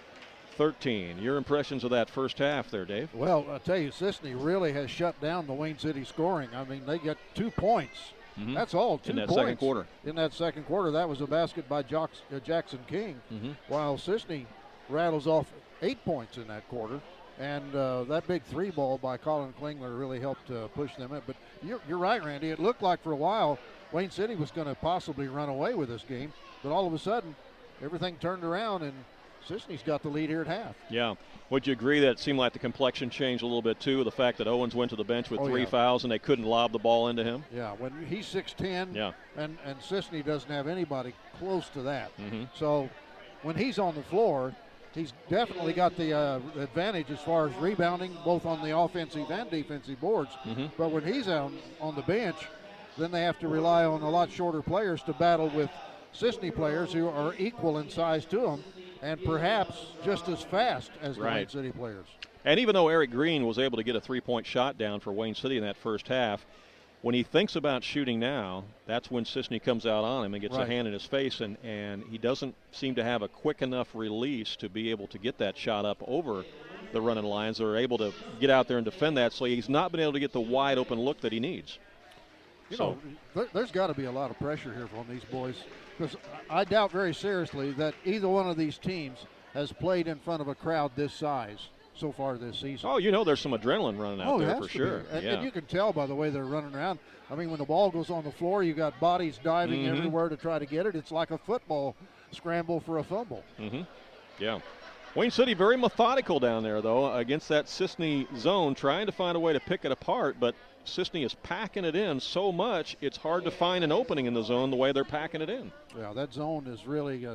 13. Your impressions of that first half there, Dave? Well, I'll tell you, Cisne really has shut down the Wayne City scoring. I mean, they got 2 points That's all, 2 in that points. second quarter. In that second quarter, that was a basket by Jackson King, while Cisne rattles off 8 points in that quarter. And that big 3 ball by Colin Klingler really helped push them in. But you're right, Randy. It looked like for a while Wayne City was going to possibly run away with this game. But all of a sudden, everything turned around, and Cisne's got the lead here at half. Yeah. Would you agree that it seemed like the complexion changed a little bit, too? The fact that Owens went to the bench with 3 fouls and they couldn't lob the ball into him? Yeah, when he's 6'10", and Cisne doesn't have anybody close to that. So when he's on the floor, he's definitely got the advantage as far as rebounding, both on the offensive and defensive boards. But when he's on the bench, then they have to rely on a lot shorter players to battle with Cisne players who are equal in size to them and perhaps just as fast as the Wayne City players. And even though Eric Green was able to get a 3-point shot down for Wayne City in that first half, when he thinks about shooting now, that's when Cisne comes out on him and gets a hand in his face, and he doesn't seem to have a quick enough release to be able to get that shot up over the running lines. They're able to get out there and defend that, so he's not been able to get the wide open look that he needs. You know, there's got to be a lot of pressure here from these boys, because I doubt very seriously that either one of these teams has played in front of a crowd this size so far this season. Oh, you know, there's some adrenaline running out there for sure. And you can tell by the way they're running around. I mean, when the ball goes on the floor, you got bodies diving everywhere to try to get it. It's like a football scramble for a fumble. Yeah. Wayne City very methodical down there, though, against that Cisne zone, trying to find a way to pick it apart, but Cisne is packing it in so much it's hard to find an opening in the zone the way they're packing it in. Yeah, that zone is really,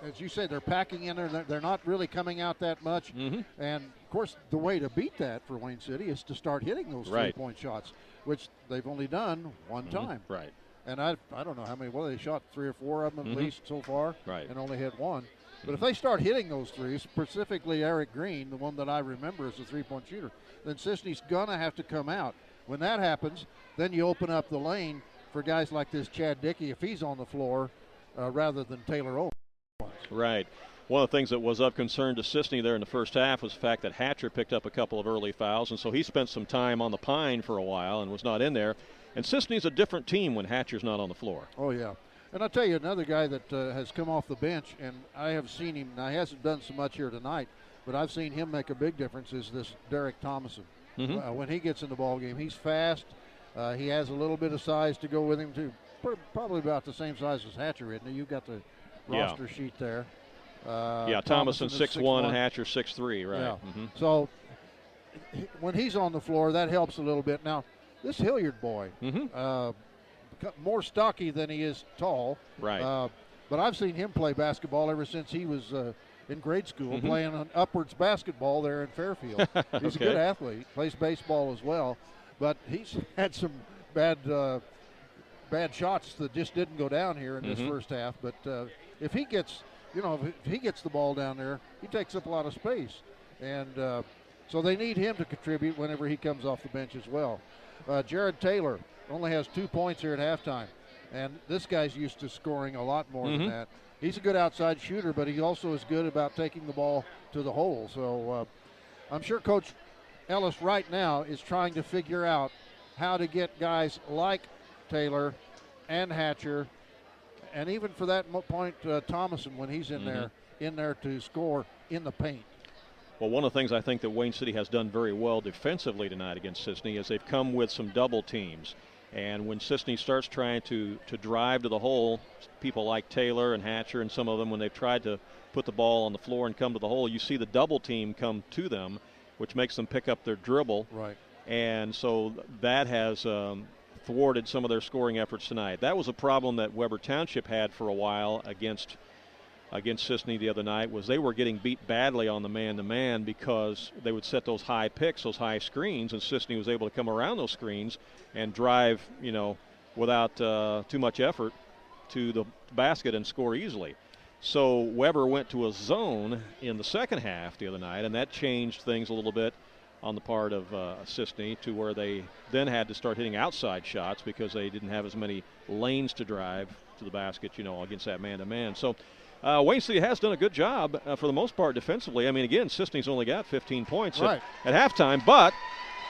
as you say, they're packing in there. They're not really coming out that much. And, of course, the way to beat that for Wayne City is to start hitting those 3-point shots, which they've only done one time. Right. And I don't know how many. Well, they shot 3 or 4 of them at least so far, and only hit 1. But if they start hitting those threes, specifically Eric Green, the one that I remember as a 3-point shooter, then Cisne's going to have to come out. When that happens, then you open up the lane for guys like this Chad Dickey if he's on the floor rather than Taylor Owens. Right. One of the things that was of concern to Cisne there in the first half was the fact that Hatcher picked up a couple of early fouls, and so he spent some time on the pine for a while and was not in there. And Cisne's a different team when Hatcher's not on the floor. Oh, yeah. And I'll tell you another guy that has come off the bench, and I have seen him. Now, he hasn't done so much here tonight, but I've seen him make a big difference, is this Derek Thomason. When he gets in the ball game, he's fast. He has a little bit of size to go with him, too. Probably about the same size as Hatcher, isn't he? You've got the roster sheet there. Thomason 6'1" and Hatcher 6'3", right. Yeah. So when he's on the floor, that helps a little bit. Now, this Hilliard boy, more stocky than he is tall. Right. But I've seen him play basketball ever since he was in grade school, playing an upwards basketball there in Fairfield. He's a good athlete, plays baseball as well. But he's had some bad shots that just didn't go down here in this first half. But if he gets, if he gets the ball down there, he takes up a lot of space. And so they need him to contribute whenever he comes off the bench as well. Jared Taylor only has 2 points here at halftime. And this guy's used to scoring a lot more than that. He's a good outside shooter, but he also is good about taking the ball to the hole. So I'm sure Coach Ellis right now is trying to figure out how to get guys like Taylor and Hatcher, and even for that point, Thomason, when he's in there to score in the paint. Well, one of the things I think that Wayne City has done very well defensively tonight against Cisne is they've come with some double teams. And when Cisne starts trying to drive to the hole, people like Taylor and Hatcher and some of them, when they've tried to put the ball on the floor and come to the hole, you see the double team come to them, which makes them pick up their dribble. Right. And so that has thwarted some of their scoring efforts tonight. That was a problem that Weber Township had for a while against Cisne the other night, was they were getting beat badly on the man-to-man because they would set those high picks, those high screens, and Cisne was able to come around those screens and drive, without too much effort to the basket and score easily. So Weber went to a zone in the second half the other night, and that changed things a little bit on the part of Cisne, to where they then had to start hitting outside shots because they didn't have as many lanes to drive to the basket, against that man-to-man. So Wayne City has done a good job for the most part defensively. I mean, again, Cisne's only got 15 points at halftime, but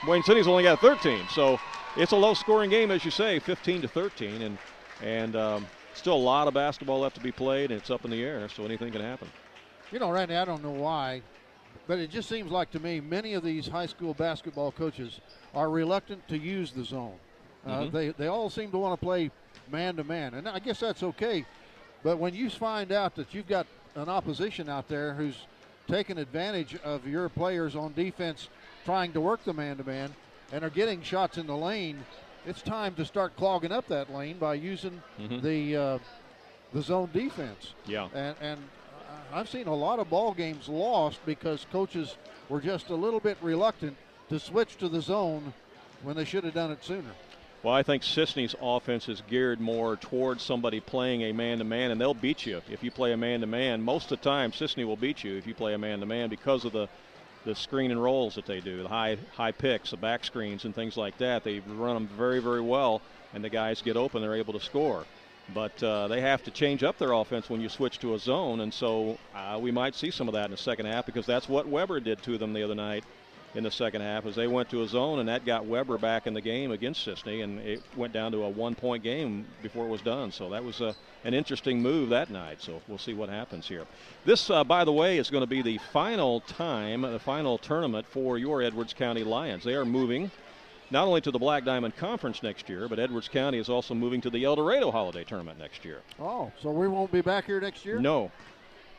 Wayne City's only got 13. So it's a low-scoring game, as you say, 15-13, and still a lot of basketball left to be played, and it's up in the air, so anything can happen. You know, Randy, I don't know why, but it just seems like to me many of these high school basketball coaches are reluctant to use the zone. They all seem to want to play man-to-man, and I guess that's okay. But when you find out that you've got an opposition out there who's taking advantage of your players on defense trying to work the man-to-man and are getting shots in the lane, it's time to start clogging up that lane by using the zone defense. Yeah. And I've seen a lot of ball games lost because coaches were just a little bit reluctant to switch to the zone when they should have done it sooner. Well, I think Cisne's offense is geared more towards somebody playing a man-to-man, and they'll beat you if you play a man-to-man. Most of the time, Cisne will beat you if you play a man-to-man because of the screen and rolls that they do, the high picks, the back screens, and things like that. They run them very, very well, and the guys get open, they're able to score. But they have to change up their offense when you switch to a zone, and so we might see some of that in the second half because that's what Weber did to them the other night in the second half, as they went to a zone, and that got Weber back in the game against Cisne, and it went down to a 1-point game before it was done. So that was an interesting move that night. So we'll see what happens here. This, by the way, is going to be the final tournament for your Edwards County Lions. They are moving not only to the Black Diamond Conference next year, but Edwards County is also moving to the El Dorado Holiday Tournament next year. Oh, so we won't be back here next year? No.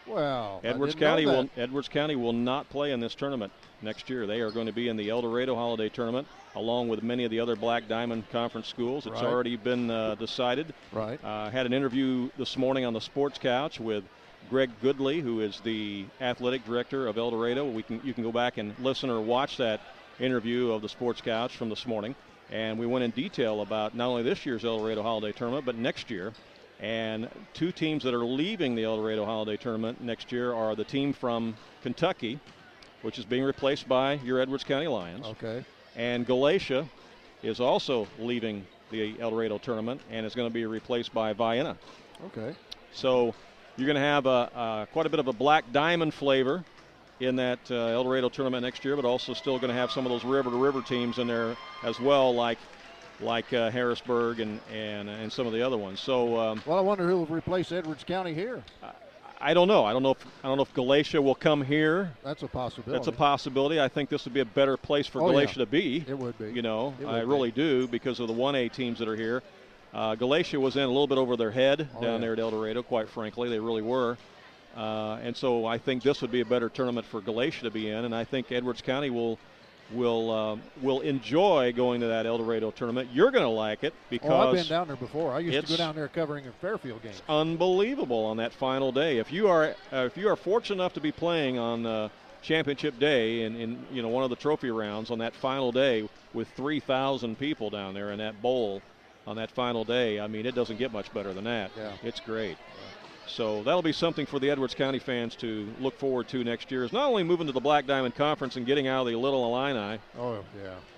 Well, Edwards County will not play in this tournament next year. They are going to be in the El Dorado Holiday Tournament along with many of the other Black Diamond Conference schools. It's already been decided. Right. Had an interview this morning on the Sports Couch with Greg Goodley, who is the athletic director of El Dorado. You can go back and listen or watch that interview of the Sports Couch from this morning. And we went in detail about not only this year's El Dorado Holiday Tournament, but next year. And two teams that are leaving the El Dorado Holiday Tournament next year are the team from Kentucky, which is being replaced by your Edwards County Lions. Okay. And Galatia is also leaving the El Dorado Tournament and is going to be replaced by Vienna. Okay. So you're going to have quite a bit of a Black Diamond flavor in that El Dorado Tournament next year, but also still going to have some of those river-to-river teams in there as well, like Harrisburg and some of the other ones. So, well, I wonder who will replace Edwards County here. I don't know. I don't know if Galatia will come here. That's a possibility. That's a possibility. I think this would be a better place for Galatia to be. It would be. You know, I really do because of the 1A teams that are here. Galatia was in a little bit over their head down there at El Dorado. Quite frankly, they really were. And so I think this would be a better tournament for Galatia to be in, and I think Edwards County will enjoy going to that El Dorado tournament. You're going to like it because I've been down there before. I used to go down there covering a Fairfield game. It's unbelievable on that final day. If you are fortunate enough to be playing on championship day in one of the trophy rounds on that final day with 3,000 people down there in that bowl on that final day, I mean, it doesn't get much better than that. Yeah. It's great. So that'll be something for the Edwards County fans to look forward to next year, is not only moving to the Black Diamond Conference and getting out of the Little Illini,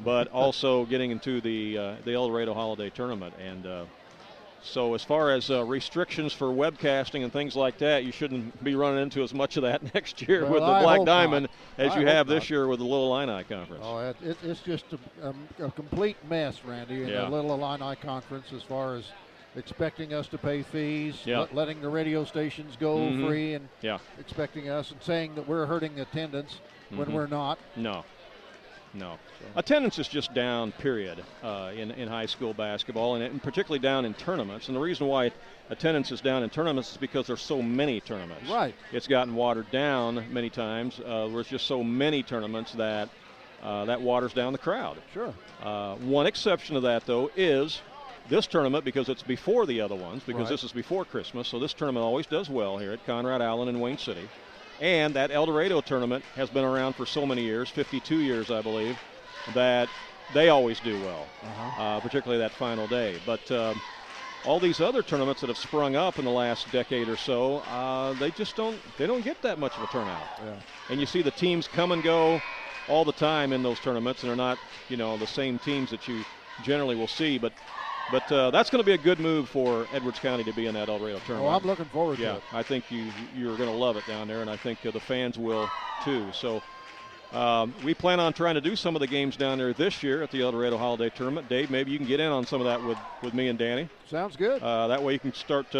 but also getting into the El Dorado Holiday Tournament. And so as far as restrictions for webcasting and things like that, you shouldn't be running into as much of that next year with the Black Diamond as you have this year with the Little Illini Conference. Oh, it's just a complete mess, Randy, in the Little Illini Conference as far as expecting us to pay fees, letting the radio stations go free, and expecting us and saying that we're hurting attendance when we're not. No. Attendance is just down, period, in high school basketball, and particularly down in tournaments. And the reason why attendance is down in tournaments is because there's so many tournaments. Right. It's gotten watered down many times. There's just so many tournaments that that waters down the crowd. Sure. One exception to that, though, is this tournament, because it's before the other ones, because this is before Christmas, so this tournament always does well here at Conrad, Allen, and Wayne City. And that El Dorado tournament has been around for so many years, 52 years, I believe, that they always do well, particularly that final day. But all these other tournaments that have sprung up in the last decade or so, they don't get that much of a turnout. Yeah. And you see the teams come and go all the time in those tournaments, and they're not, the same teams that you generally will see, but that's going to be a good move for Edwards County to be in that El Dorado tournament. Oh, I'm looking forward to it. I think you're going to love it down there, and I think the fans will too. So We plan on trying to do some of the games down there this year at the El Dorado Holiday Tournament. Dave, maybe you can get in on some of that with me and Danny. Sounds good. That way you can start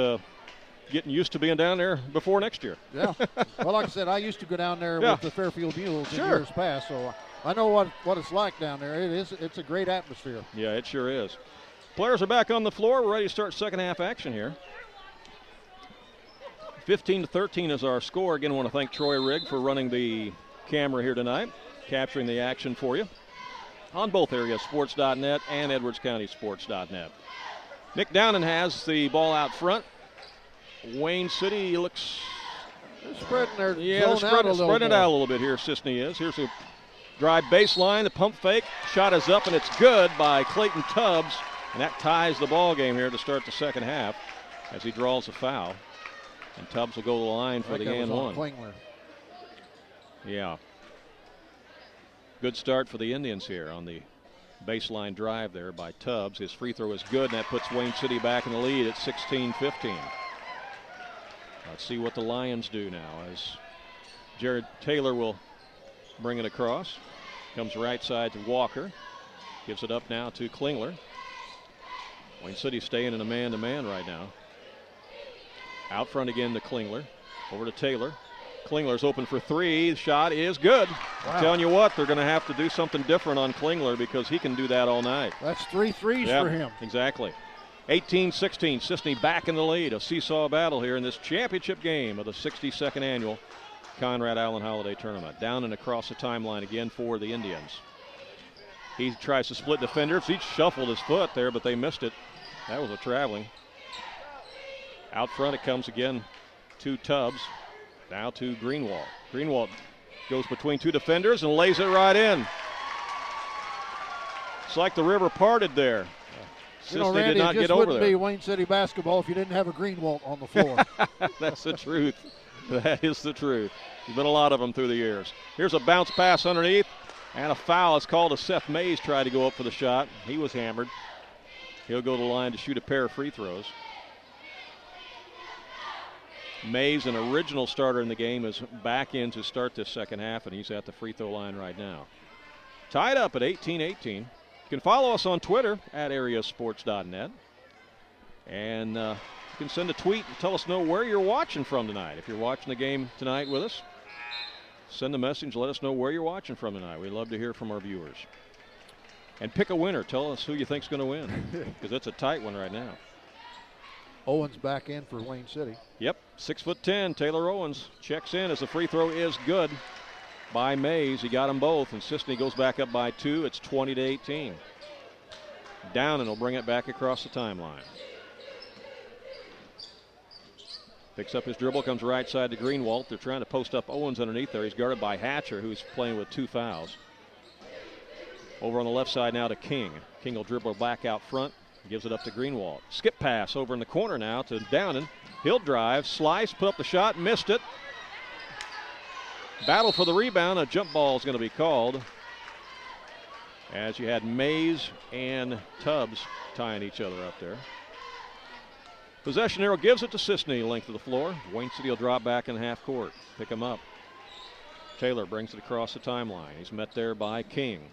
getting used to being down there before next year. Yeah. Well, like I said, I used to go down there with the Fairfield Mules in years past, so I know what it's like down there. It's a great atmosphere. Yeah, it sure is. Players are back on the floor. We're ready to start second half action here. 15-13 is our score. Again, I want to thank Troy Rigg for running the camera here tonight, capturing the action for you on both AreaSports.net and EdwardsCountySports.net. Nick Downen has the ball out front. Wayne City looks... They're spreading their spreading it out a little bit here, Cisne is. Here's a drive baseline, the pump fake. Shot is up, and it's good by Clayton Tubbs. And that ties the ball game here to start the second half as he draws a foul. And Tubbs will go to the line for the and one. Klingler. Yeah. Good start for the Indians here on the baseline drive there by Tubbs. His free throw is good, and that puts Wayne City back in the lead at 16-15. Let's see what the Lions do now as Jared Taylor will bring it across. Comes right side to Walker. Gives it up now to Klingler. Wayne City staying in a man-to-man right now. Out front again to Klingler. Over to Taylor. Klingler's open for three. The shot is good. Wow. I'm telling you what, they're going to have to do something different on Klingler because he can do that all night. That's 3 threes for him. Exactly. 18-16, Cisne back in the lead. A seesaw battle here in this championship game of the 62nd annual Conrad Allen Holiday Tournament. Down and across the timeline again for the Indians. He tries to split defenders. He shuffled his foot there, but they missed it. That was a traveling. Out front it comes again to Tubbs. Now to Greenwald. Greenwald goes between two defenders and lays it right in. It's like the river parted there. Randy, did not it just get over wouldn't there. be Wayne City basketball if you didn't have a Greenwald on the floor. That's the truth. That is the truth. There's been a lot of them through the years. Here's a bounce pass underneath, and a foul is called as Seth Mays tried to go up for the shot. He was hammered. He'll go to the line to shoot a pair of free throws. Mays, an original starter in the game, is back in to start this second half, and he's at the free throw line right now. Tied up at 18-18. You can follow us on Twitter at AreaSports.net. And you can send a tweet and tell us where you're watching from tonight. If you're watching the game tonight with us, send a message. Let us know where you're watching from tonight. We'd love to hear from our viewers. And pick a winner. Tell us who you think's going to win, because it's a tight one right now. Owens back in for Wayne City. Yep, 6'10", Taylor Owens checks in as the free throw is good by Mays. He got them both, and Cisne goes back up by 2. It's 20-18. Down, and he'll bring it back across the timeline. Picks up his dribble, comes right side to Greenwald. They're trying to post up Owens underneath there. He's guarded by Hatcher, who's playing with 2 fouls. Over on the left side now to King. King will dribble back out front. Gives it up to Greenwald. Skip pass over in the corner now to Downen. He'll drive, slice, put up the shot, missed it. Battle for the rebound. A jump ball is going to be called, as you had Mays and Tubbs tying each other up there. Possession arrow gives it to Cisne, length of the floor. Wayne City will drop back in half court. Pick him up. Taylor brings it across the timeline. He's met there by King.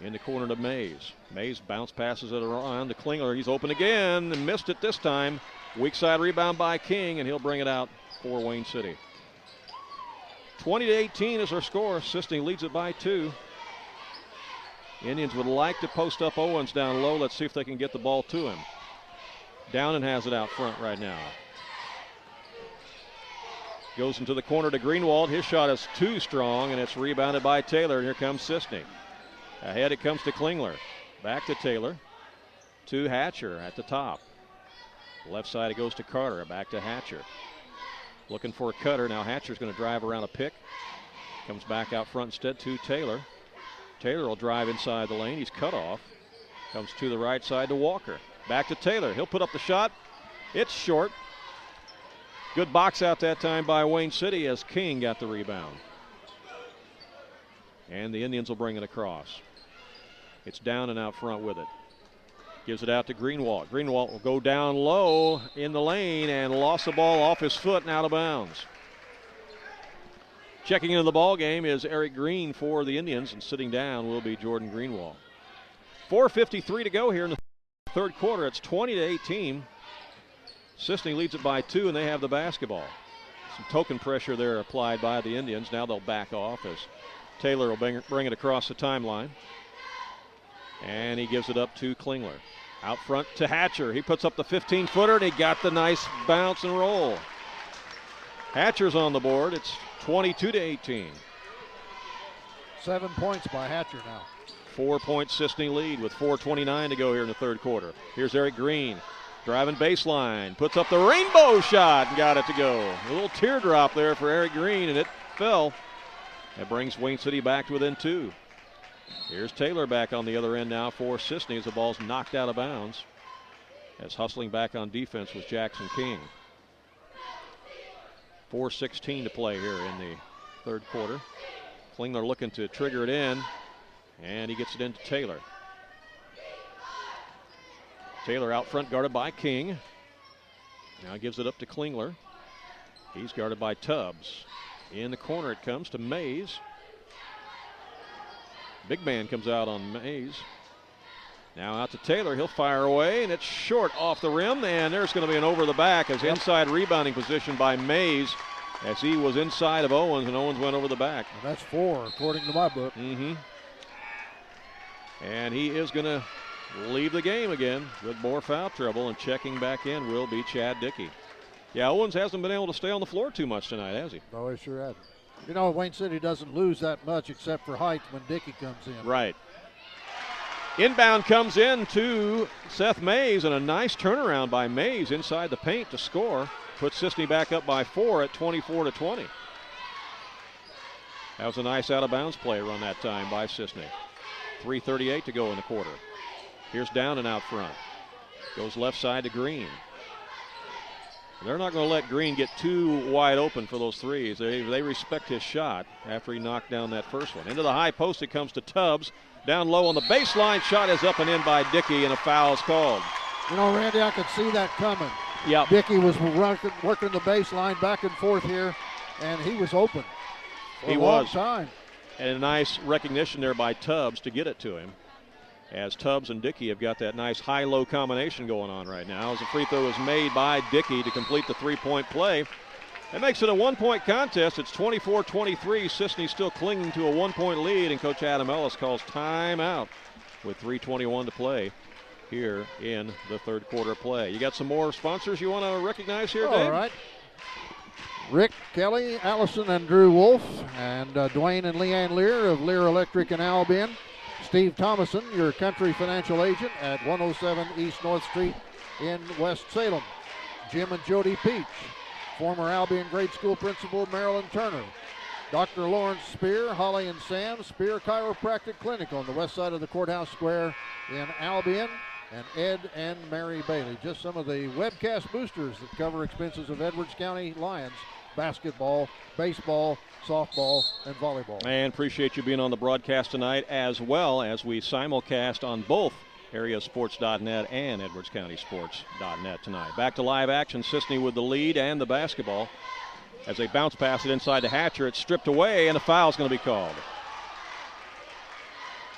In the corner to Mays. Mays bounce passes it around to Klingler. He's open again and missed it this time. Weak side rebound by King, and he'll bring it out for Wayne City. 20-18 is our score. Cisne leads it by 2. Indians would like to post up Owens down low. Let's see if they can get the ball to him. Downen has it out front right now. Goes into the corner to Greenwald. His shot is too strong, and it's rebounded by Taylor, and here comes Cisne. Ahead it comes to Klingler. Back to Taylor. To Hatcher at the top. Left side it goes to Carter. Back to Hatcher. Looking for a cutter. Now Hatcher's going to drive around a pick. Comes back out front instead to Taylor. Taylor will drive inside the lane. He's cut off. Comes to the right side to Walker. Back to Taylor. He'll put up the shot. It's short. Good box out that time by Wayne City as King got the rebound. And the Indians will bring it across. It's down and out front with it. Gives it out to Greenwald. Greenwald will go down low in the lane and lost the ball off his foot and out of bounds. Checking into the ball game is Eric Green for the Indians, and sitting down will be Jordan Greenwald. 4:53 to go here in the third quarter. It's 20-18. Cisne leads it by 2, and they have the basketball. Some token pressure there applied by the Indians. Now they'll back off as Taylor will bring it across the timeline. And he gives it up to Klingler. Out front to Hatcher. He puts up the 15-footer, and he got the nice bounce and roll. Hatcher's on the board. It's 22-18. 7 points by Hatcher now. 4-point Cisne lead with 4:29 to go here in the third quarter. Here's Eric Green driving baseline, puts up the rainbow shot and got it to go. A little teardrop there for Eric Green, and it fell. That brings Wayne City back to within 2. Here's Taylor back on the other end now for Cisne as the ball's knocked out of bounds. As hustling back on defense was Jackson King. 4:16 to play here in the third quarter. Klingler looking to trigger it in, and he gets it into Taylor. Taylor out front guarded by King. Now gives it up to Klingler. He's guarded by Tubbs. In the corner it comes to Mays. Big man comes out on Mays. Now out to Taylor. He'll fire away, and it's short off the rim, and there's going to be an over the back as inside rebounding position by Mays as he was inside of Owens, and Owens went over the back. And that's 4 according to my book. And he is going to leave the game again with more foul trouble, and checking back in will be Chad Dickey. Yeah, Owens hasn't been able to stay on the floor too much tonight, has he? No, he sure hasn't. You know, Wayne City doesn't lose that much except for height when Dickey comes in. Right. Inbound comes in to Seth Mays, and a nice turnaround by Mays inside the paint to score. Puts Cisne back up by 4 at 24-20. That was a nice out-of-bounds play run that time by Cisne. 3:38 to go in the quarter. Here's Downen out front. Goes left side to Green. They're not going to let Green get too wide open for those threes. They respect his shot after he knocked down that first one. Into the high post it comes to Tubbs. Down low on the baseline. Shot is up and in by Dickey, and a foul is called. You know, Randy, I could see that coming. Yeah. Dickey was working the baseline back and forth here, and he was open for a long time. And a nice recognition there by Tubbs to get it to him, as Tubbs and Dickey have got that nice high-low combination going on right now. As the free throw is made by Dickey to complete the three-point play. That makes it a one-point contest. It's 24-23. Cisne still clinging to a one-point lead, and Coach Adam Ellis calls timeout with 3:21 to play here in the third quarter play. You got some more sponsors you want to recognize here, Dave? All right. Rick Kelly, Allison and Drew Wolf, and Dwayne and Leanne Lear of Lear Electric in Albion. Steve Thomason, your country financial agent at 107 East North Street in West Salem. Jim and Jody Peach, former Albion grade school principal Marilyn Turner. Dr. Lawrence Spear, Holly and Sam, Spear Chiropractic Clinic on the west side of the Courthouse Square in Albion. And Ed and Mary Bailey. Just some of the webcast boosters that cover expenses of Edwards County Lions basketball, baseball, softball, and volleyball. And appreciate you being on the broadcast tonight, as well as we simulcast on both AreaSports.net and EdwardsCountySports.net tonight. Back to live action. Cisne with the lead and the basketball. As they bounce pass it inside to Hatcher, it's stripped away, and a foul's going to be called.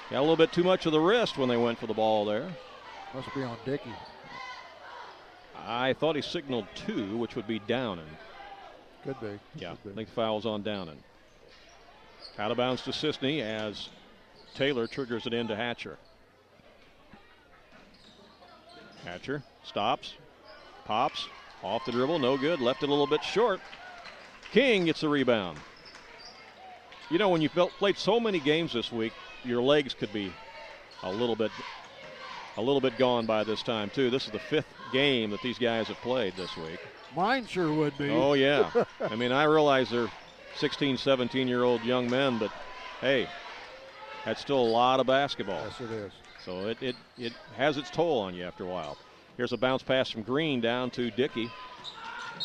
Got a little bit too much of the wrist when they went for the ball there. Must be on Dickey. I thought he signaled 2, which would be Downen. Could be. Yeah, Could be. I think the foul's on Downen. Out of bounds to Cisne as Taylor triggers it into Hatcher. Hatcher stops, pops, off the dribble, no good, left it a little bit short. King gets the rebound. You know, when you've played so many games this week, your legs could be a little bit gone by this time, too. This is the 5th game that these guys have played this week. Mine sure would be. Oh, yeah. I mean, I realize they're 16, 17-year-old young men, but, hey, that's still a lot of basketball. Yes, it is. So it has its toll on you after a while. Here's a bounce pass from Green down to Dickey.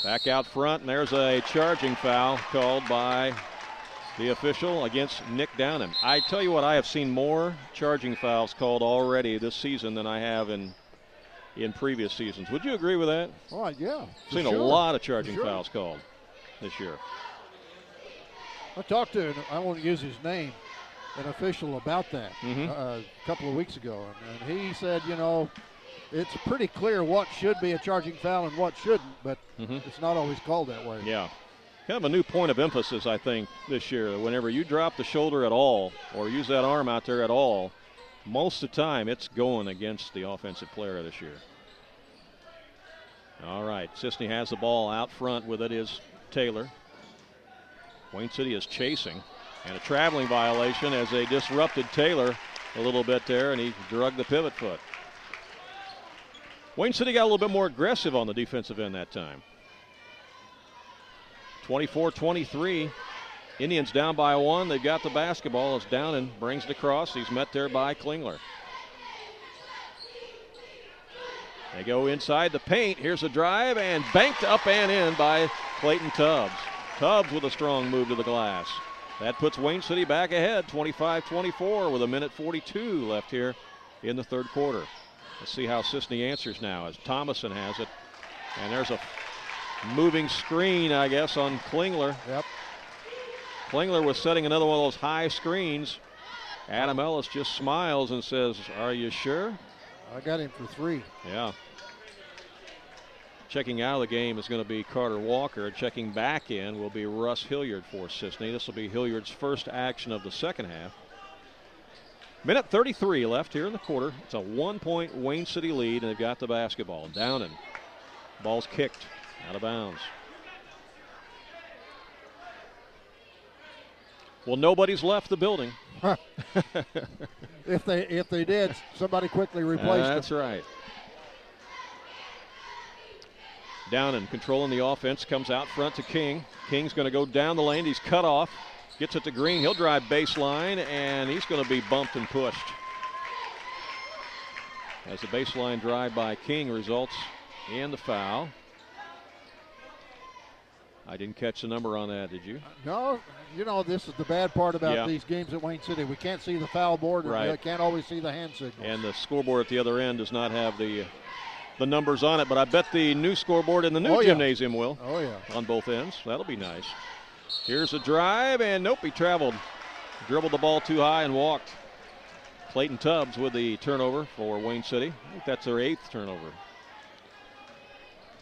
Back out front, and there's a charging foul called by the official against Nick Downen. I tell you what, I have seen more charging fouls called already this season than I have in previous seasons. Would you agree with that? Oh, yeah. Seen a lot of charging fouls called this year. I talked to, I won't use his name, an official about that a couple of weeks ago, and he said, you know, it's pretty clear what should be a charging foul and what shouldn't, but it's not always called that way. Yeah. Kind of a new point of emphasis, I think, this year. Whenever you drop the shoulder at all or use that arm out there at all, most of the time it's going against the offensive player this year. All right, Cisne has the ball out front. With it is Taylor. Wayne City is chasing, and a traveling violation as they disrupted Taylor a little bit there, and he drug the pivot foot. Wayne City got a little bit more aggressive on the defensive end that time. 24-23. Indians down by 1. They've got the basketball as Downen brings it across. He's met there by Klingler. They go inside the paint. Here's a drive and banked up and in by Clayton Tubbs. Tubbs with a strong move to the glass. That puts Wayne City back ahead, 25-24 with 1:42 left here in the third quarter. Let's see how Cisne answers now as Thomason has it. And there's a moving screen, I guess, on Klingler. Yep. Klingler was setting another one of those high screens. Adam Ellis just smiles and says, "Are you sure?" I got him for 3. Yeah. Checking out of the game is going to be Carter Walker. Checking back in will be Russ Hilliard for Cisne. This will be Hilliard's first action of the second half. 1:33 left here in the quarter. It's a 1-point Wayne City lead, and they've got the basketball. Downen. Ball's kicked out of bounds. Well, nobody's left the building. If they did, somebody quickly replaced them. That's right. Downen controlling the offense, comes out front to King. King's going to go down the lane. He's cut off. Gets it to Green. He'll drive baseline, and he's going to be bumped and pushed. As the baseline drive by King results in the foul. I didn't catch the number on that, did you? No, you know, this is the bad part about these games at Wayne City. We can't see the foul board, and we can't always see the hand signals. And the scoreboard at the other end does not have the numbers on it, but I bet the new scoreboard in the new gymnasium will. Oh, yeah. On both ends. That'll be nice. Here's a drive, and nope, he traveled. Dribbled the ball too high and walked. Clayton Tubbs with the turnover for Wayne City. I think that's their 8th turnover.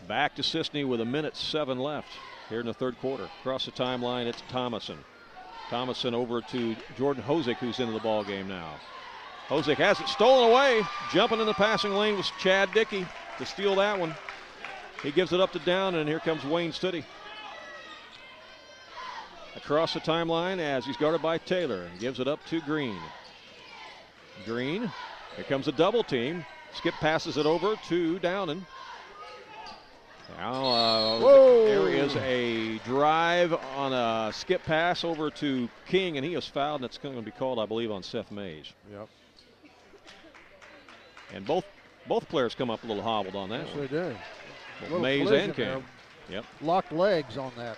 Back to Cisne with 1:07 left here in the third quarter. Across the timeline, it's Thomason. Thomason over to Jordan Hosick, who's into the ball game now. Hosick has it stolen away. Jumping in the passing lane was Chad Dickey to steal that one. He gives it up to Downen, and here comes Wayne City. Across the timeline as he's guarded by Taylor, and gives it up to Green. Green, here comes a double team. Skip passes it over to Downen. Now there is a drive on a skip pass over to King, and he is fouled, and it's going to be called, I believe, on Seth Mays. Yep. And both players come up a little hobbled on that. Yes, they do. Both Mays and King. Yep. Locked legs on that.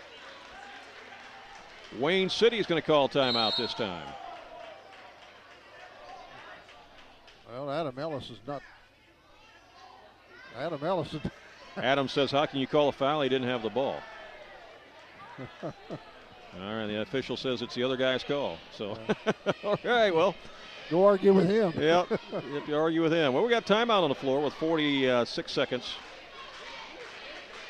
Wayne City is going to call timeout this time. Well, Adam Ellis is not. Adam Ellis is. Adam says, how can you call a foul? He didn't have the ball. All right, the official says it's the other guy's call. So, all right, well. Go argue with him. Yeah, you have to argue with him. Well, we got timeout on the floor with 46 seconds.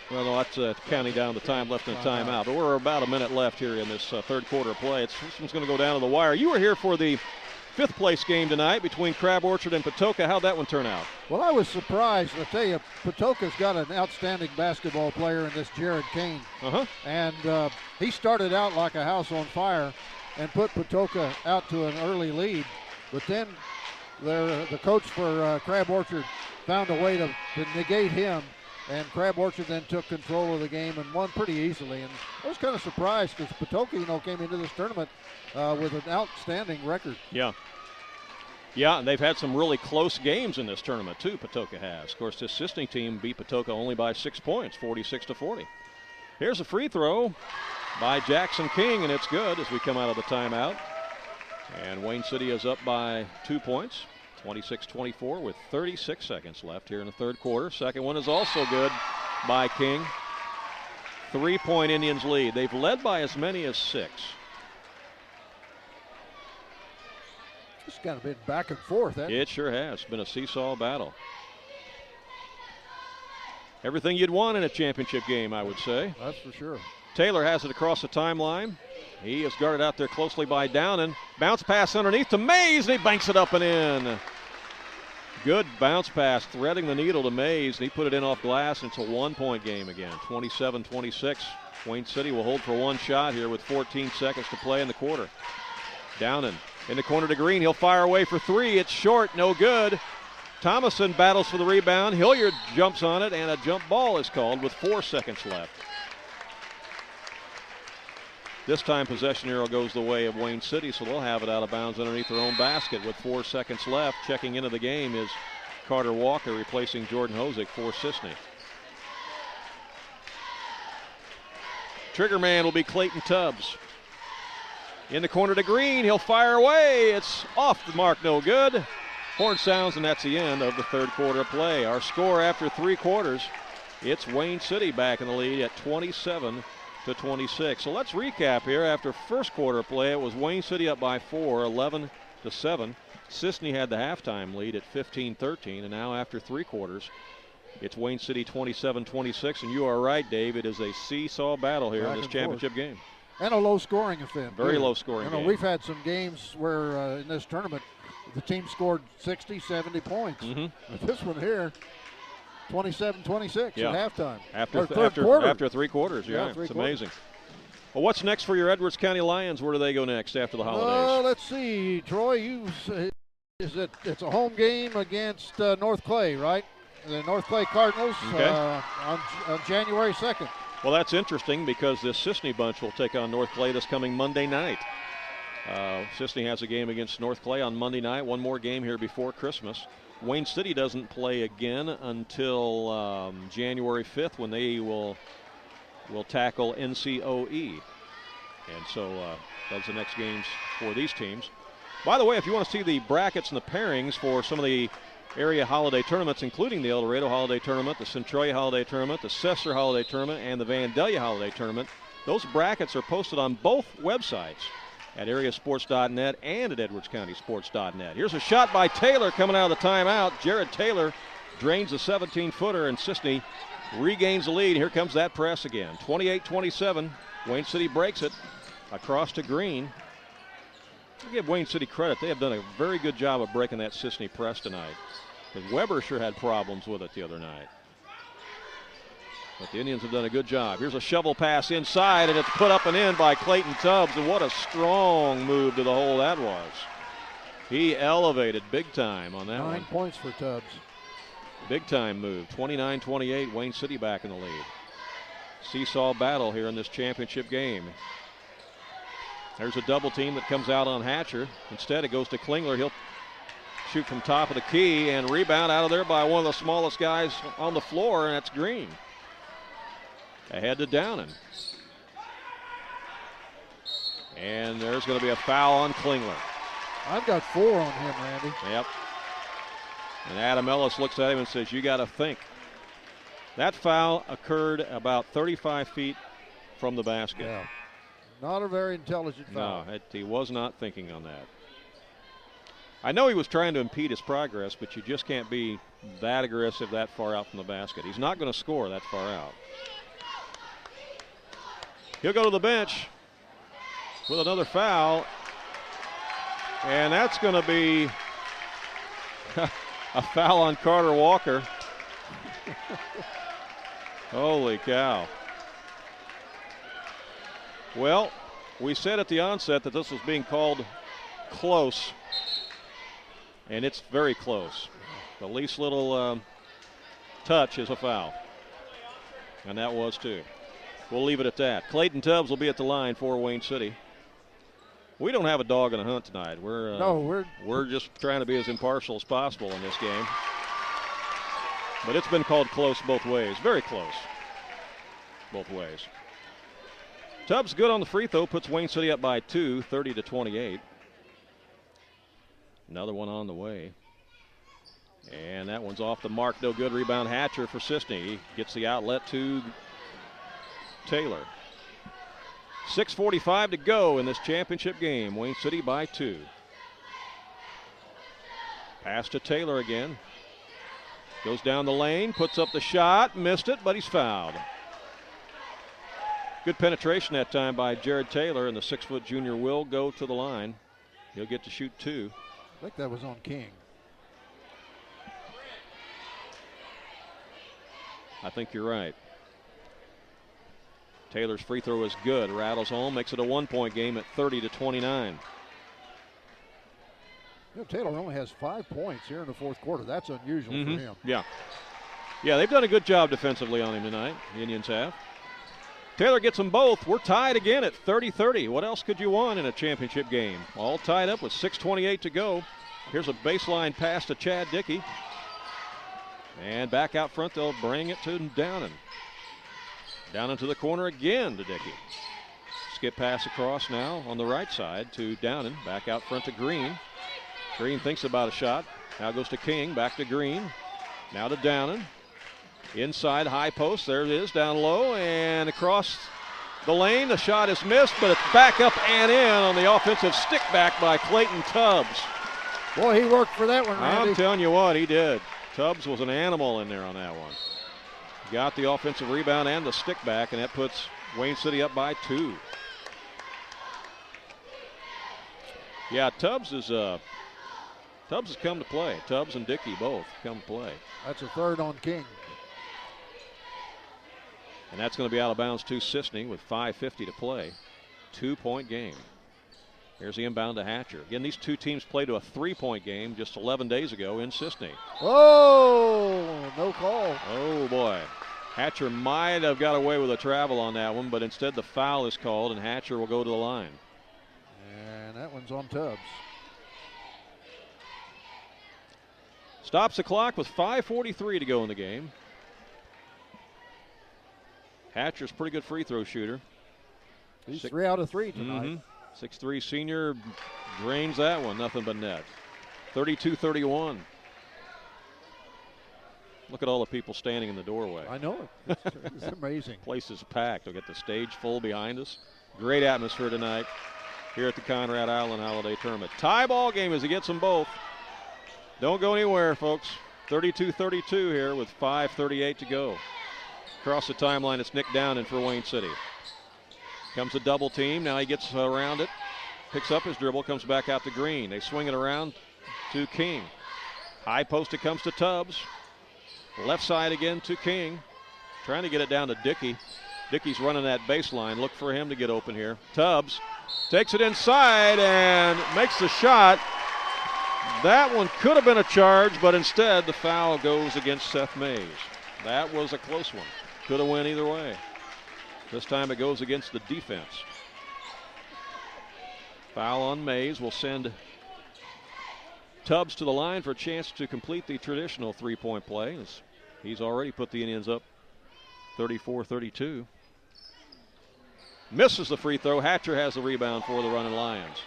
Well, no, that's counting down the time left in the timeout. But we're about a minute left here in this third quarter of play. This one's going to go down to the wire. You were here for the 5th place game tonight between Crab Orchard and Patoka. How'd that one turn out? Well, I was surprised. I tell you, Patoka's got an outstanding basketball player in this Jared Kane. And he started out like a house on fire and put Patoka out to an early lead. But then the coach for Crab Orchard found a way to negate him, and Crab Orchard then took control of the game and won pretty easily. And I was kind of surprised because Patoka, came into this tournament with an outstanding record. Yeah. Yeah, and they've had some really close games in this tournament, too, Patoka has. Of course, this Cisne team beat Patoka only by 6 points, 46-40. Here's a free throw by Jackson King, and it's good as we come out of the timeout. And Wayne City is up by 2 points, 26-24 with 36 seconds left here in the third quarter. Second one is also good by King. 3-point Indians lead. They've led by as many as 6. It's kind of been back and forth, hasn't it? It sure has. It's been a seesaw battle. Everything you'd want in a championship game, I would say. That's for sure. Taylor has it across the timeline. He is guarded out there closely by Downen. Bounce pass underneath to Mays, and he banks it up and in. Good bounce pass, threading the needle to Mays, and he put it in off glass, and it's a 1-point game again. 27-26. Wayne City will hold for one shot here with 14 seconds to play in the quarter. Downen in the corner to Green. He'll fire away for three. It's short, no good. Thomason battles for the rebound. Hilliard jumps on it, and a jump ball is called with 4 seconds left. This time possession arrow goes the way of Wayne City, so they'll have it out of bounds underneath their own basket with 4 seconds left. Checking into the game is Carter Walker, replacing Jordan Hosick for Cisne. Trigger man will be Clayton Tubbs. In the corner to Green, he'll fire away. It's off the mark, no good. Horn sounds, and that's the end of the third quarter of play. Our score after 3 quarters, it's Wayne City back in the lead at 27-26. So let's recap here. After first quarter of play, it was Wayne City up by 4, 11-7. Cisne had the halftime lead at 15-13, and now after 3 quarters, it's Wayne City 27-26. And you are right, Dave. It is a seesaw battle here in this championship game. And a low-scoring affair. Very low-scoring game. We've had some games where in this tournament the team scored 60, 70 points. But this one here, 27-26 at halftime. After 3 quarters, yeah, it's amazing. Well, what's next for your Edwards County Lions? Where do they go next after the holidays? Let's see, Troy. It's a home game against North Clay, right? The North Clay Cardinals on January 2nd. Well, that's interesting because this Cisne bunch will take on North Clay this coming Monday night. Cisne has a game against North Clay on Monday night. One more game here before Christmas. Wayne City doesn't play again until January 5th when they will tackle NCOE. And so those are the next games for these teams. By the way, if you want to see the brackets and the pairings for some of the area holiday tournaments, including the El Dorado Holiday Tournament, the Centralia Holiday Tournament, the Cesar Holiday Tournament, and the Vandalia Holiday Tournament, those brackets are posted on both websites at AreaSports.net and at EdwardsCountySports.net. Here's a shot by Taylor coming out of the timeout. Jared Taylor drains the 17-footer, and Cisne regains the lead. Here comes that press again. 28-27. Wayne City breaks it across to Green. I give Wayne City credit. They have done a very good job of breaking that Cisne press tonight. Because Weber sure had problems with it the other night. But the Indians have done a good job. Here's a shovel pass inside, and it's put up and in by Clayton Tubbs. And what a strong move to the hole that was. He elevated big time on that 9 points for Tubbs. Big time move. 29-28, Wayne City back in the lead. Seesaw battle here in this championship game. There's a double team that comes out on Hatcher. Instead, it goes to Klingler. He'll shoot from top of the key and rebound out of there by one of the smallest guys on the floor, and that's Green. Ahead to Downen. And there's going to be a foul on Klingler. I've got 4 on him, Randy. Yep. And Adam Ellis looks at him and says, you got to think. That foul occurred about 35 feet from the basket. Yeah. Not a very intelligent foul. No, he was not thinking on that. I know he was trying to impede his progress, but you just can't be that aggressive that far out from the basket. He's not going to score that far out. He'll go to the bench with another foul, and that's going to be a foul on Carter Walker. Holy cow. Well, we said at the onset that this was being called close, and it's very close. The least little touch is a foul, and that was too. We'll leave it at that. Clayton Tubbs will be at the line for Wayne City. We don't have a dog in a hunt tonight. We're just trying to be as impartial as possible in this game. But it's been called close both ways. Very close both ways. Tubbs good on the free throw, puts Wayne City up by 2, 30-28. Another one on the way. And that one's off the mark, no good. Rebound Hatcher for Cisne. He gets the outlet to Taylor. 6:45 to go in this championship game. Wayne City by 2. Pass to Taylor again. Goes down the lane, puts up the shot, missed it, but he's fouled. Good penetration that time by Jared Taylor, and the 6-foot junior will go to the line. He'll get to shoot 2. I think that was on King. I think you're right. Taylor's free throw is good. Rattles home, makes it a 1-point game at 30-29. Taylor only has 5 points here in the fourth quarter. That's unusual for him. Yeah. Yeah, they've done a good job defensively on him tonight. The Indians have. Taylor gets them both. We're tied again at 30-30. What else could you want in a championship game? All tied up with 6:28 to go. Here's a baseline pass to Chad Dickey. And back out front, they'll bring it to Downen. Down into the corner again to Dickey. Skip pass across now on the right side to Downen. Back out front to Green. Green thinks about a shot. Now goes to King. Back to Green. Now to Downen. Inside high post. There it is down low and across the lane. The shot is missed, but it's back up and in on the offensive stick back by Clayton Tubbs. Boy, he worked for that one, Randy. I'm telling you what, he did. Tubbs was an animal in there on that one. Got the offensive rebound and the stick back, and that puts Wayne City up by 2. Yeah, Tubbs has come to play. Tubbs and Dickey both come to play. That's a third on King. And that's going to be out of bounds to Cisne with 5:50 to play. 2-point game. Here's the inbound to Hatcher. Again, these two teams played to a 3-point game just 11 days ago in Cisne. Oh, no call. Oh, boy. Hatcher might have got away with a travel on that one, but instead the foul is called, and Hatcher will go to the line. And that one's on Tubbs. Stops the clock with 5:43 to go in the game. Hatcher's a pretty good free throw shooter. He's 3 out of 3 tonight. 6'3" senior drains that one, nothing but net. 32-31. Look at all the people standing in the doorway. I know it. It's amazing. Place is packed. We'll get the stage full behind us. Great atmosphere tonight here at the Conrad Island Holiday Tournament. Tie ball game as he gets them both. Don't go anywhere, folks. 32-32 here with 5:38 to go. Across the timeline, it's Nick Downen for Wayne City. Comes a double team. Now he gets around it. Picks up his dribble. Comes back out to Green. They swing it around to King. High post, it comes to Tubbs. Left side again to King. Trying to get it down to Dickey. Dickey's running that baseline. Look for him to get open here. Tubbs takes it inside and makes the shot. That one could have been a charge, but instead the foul goes against Seth Mays. That was a close one. Could have went either way. This time it goes against the defense. Foul on Mays will send Tubbs to the line for a chance to complete the traditional 3-point play. He's already put the Indians up 34-32. Misses the free throw. Hatcher has the rebound for the running Lions.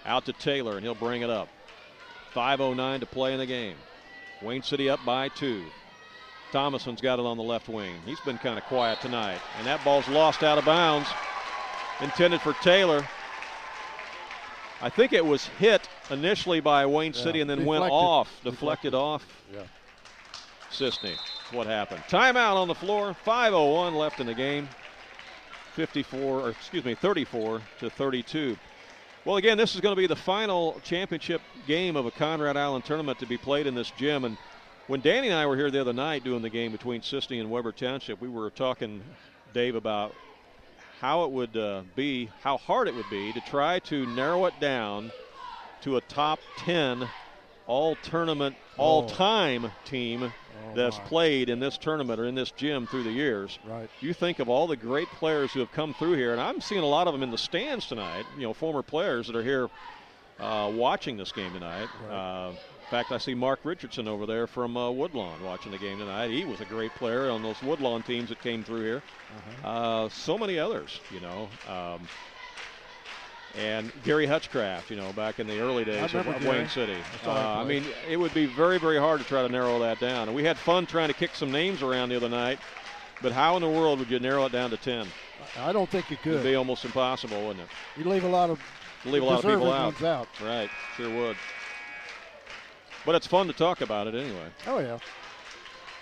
Out to Taylor, and he'll bring it up. 5:09 to play in the game. Wayne City up by 2. Thomason's got it on the left wing. He's been kind of quiet tonight, and that ball's lost out of bounds. Intended for Taylor. I think it was hit initially by Wayne City and then went off, deflected off. Yeah. Cisne. What happened? Timeout on the floor. 5:01 left in the game. 34-32. Well, again, this is going to be the final championship game of a Conrad Island tournament to be played in this gym. And when Danny and I were here the other night doing the game between Cisne and Weber Township, we were talking, Dave, about how it would be, how hard it would be to try to narrow it down to a top 10 all-tournament, all-time team that's played in this tournament or in this gym through the years. Right. You think of all the great players who have come through here, and I'm seeing a lot of them in the stands tonight, you know, former players that are here watching this game tonight. Right. In fact, I see Mark Richardson over there from Woodlawn watching the game tonight. He was a great player on those Woodlawn teams that came through here. So many others, you know. And Gary Hutchcraft, you know, back in the early days of Wayne City. I mean, it would be very, very hard to try to narrow that down. And we had fun trying to kick some names around the other night. But how in the world would you narrow it down to 10? I don't think you could. It would be almost impossible, wouldn't it? You leave a lot of people out. out. Right, sure would. But it's fun to talk about it anyway. Oh, yeah.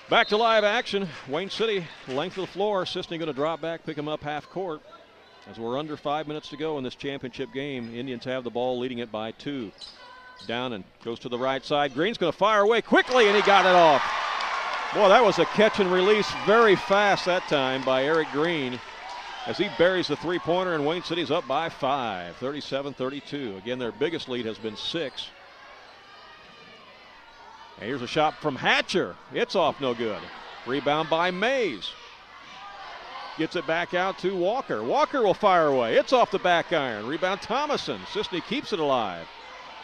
Back to live action. Wayne City, length of the floor. Cisne going to drop back, pick him up half court. As we're under 5 minutes to go in this championship game, Indians have the ball, leading it by 2. Down and goes to the right side. Green's going to fire away quickly, and he got it off. Boy, that was a catch and release very fast that time by Eric Green as he buries the three-pointer, and Wayne City's up by 5, 37-32. Again, their biggest lead has been 6. And here's a shot from Hatcher. It's off no good. Rebound by Mays. Gets it back out to Walker. Walker will fire away. It's off the back iron. Rebound Thomason. Cisne keeps it alive.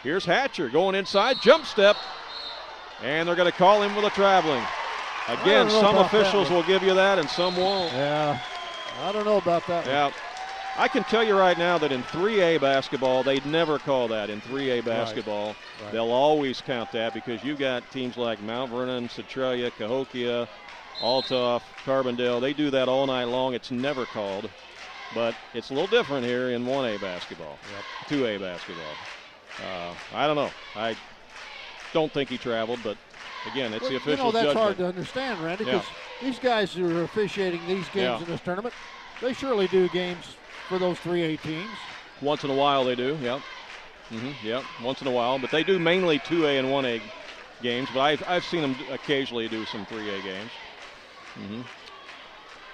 Here's Hatcher going inside. Jump step. And they're going to call him with a traveling. Again, some officials will give you that and some won't. Yeah, I don't know about that. Yeah. I can tell you right now that in 3A basketball, they'd never call that in 3A basketball. Right. They'll always count that because you've got teams like Mount Vernon, Centralia, Cahokia, Althoff, Carbondale. They do that all night long. It's never called. But it's a little different here in 1A basketball, 2A basketball. I don't know. I don't think he traveled, but again, it's the official judgment. That's hard to understand, Randy, because these guys who are officiating these games in this tournament, they surely do games for those 3A teams. Once in a while they do, once in a while. But they do mainly 2A and 1A games, but I've seen them occasionally do some 3A games.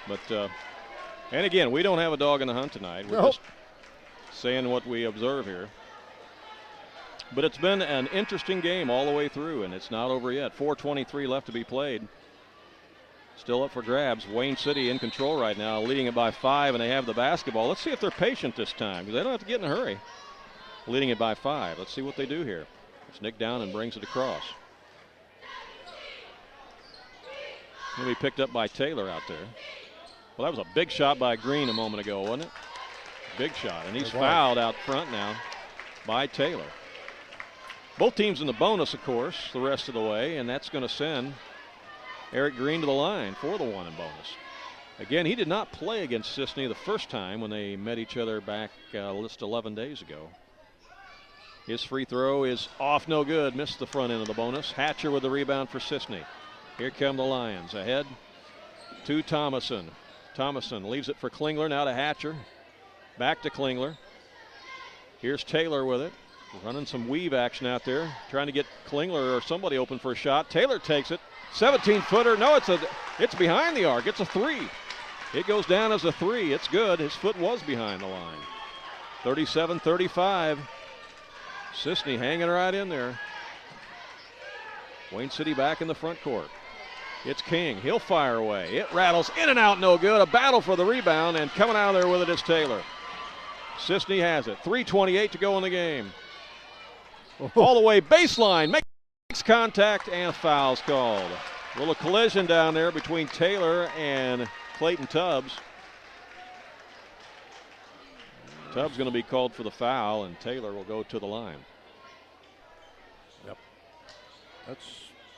But, and again, we don't have a dog in the hunt tonight. We're just saying what we observe here. But it's been an interesting game all the way through, and it's not over yet. 4:23 left to be played. Still up for grabs. Wayne City in control right now, leading it by 5, and they have the basketball. Let's see if they're patient this time, because they don't have to get in a hurry. Leading it by 5. Let's see what they do here. It's Nick down and brings it across. Going to be picked up by Taylor out there. Well, that was a big shot by Green a moment ago, wasn't it? Big shot, and he's fouled out front now by Taylor. Both teams in the bonus, of course, the rest of the way, and that's going to send Eric Green to the line for the 1 in bonus. Again, he did not play against Cisne the first time when they met each other back just 11 days ago. His free throw is off, no good. Missed the front end of the bonus. Hatcher with the rebound for Cisne. Here come the Lions. Ahead to Thomason. Thomason leaves it for Klingler. Now to Hatcher. Back to Klingler. Here's Taylor with it. Running some weave action out there. Trying to get Klingler or somebody open for a shot. Taylor takes it. 17-footer. No, it's behind the arc. It's a 3. It goes down as a 3. It's good. His foot was behind the line. 37-35. Cisne hanging right in there. Wayne City back in the front court. It's King. He'll fire away. It rattles in and out, no good. A battle for the rebound, and coming out of there with it is Taylor. Cisne has it. 3:28 to go in the game. All the way baseline. Makes contact, and foul's called. A little collision down there between Taylor and Clayton Tubbs. Tubbs going to be called for the foul, and Taylor will go to the line. Yep. That's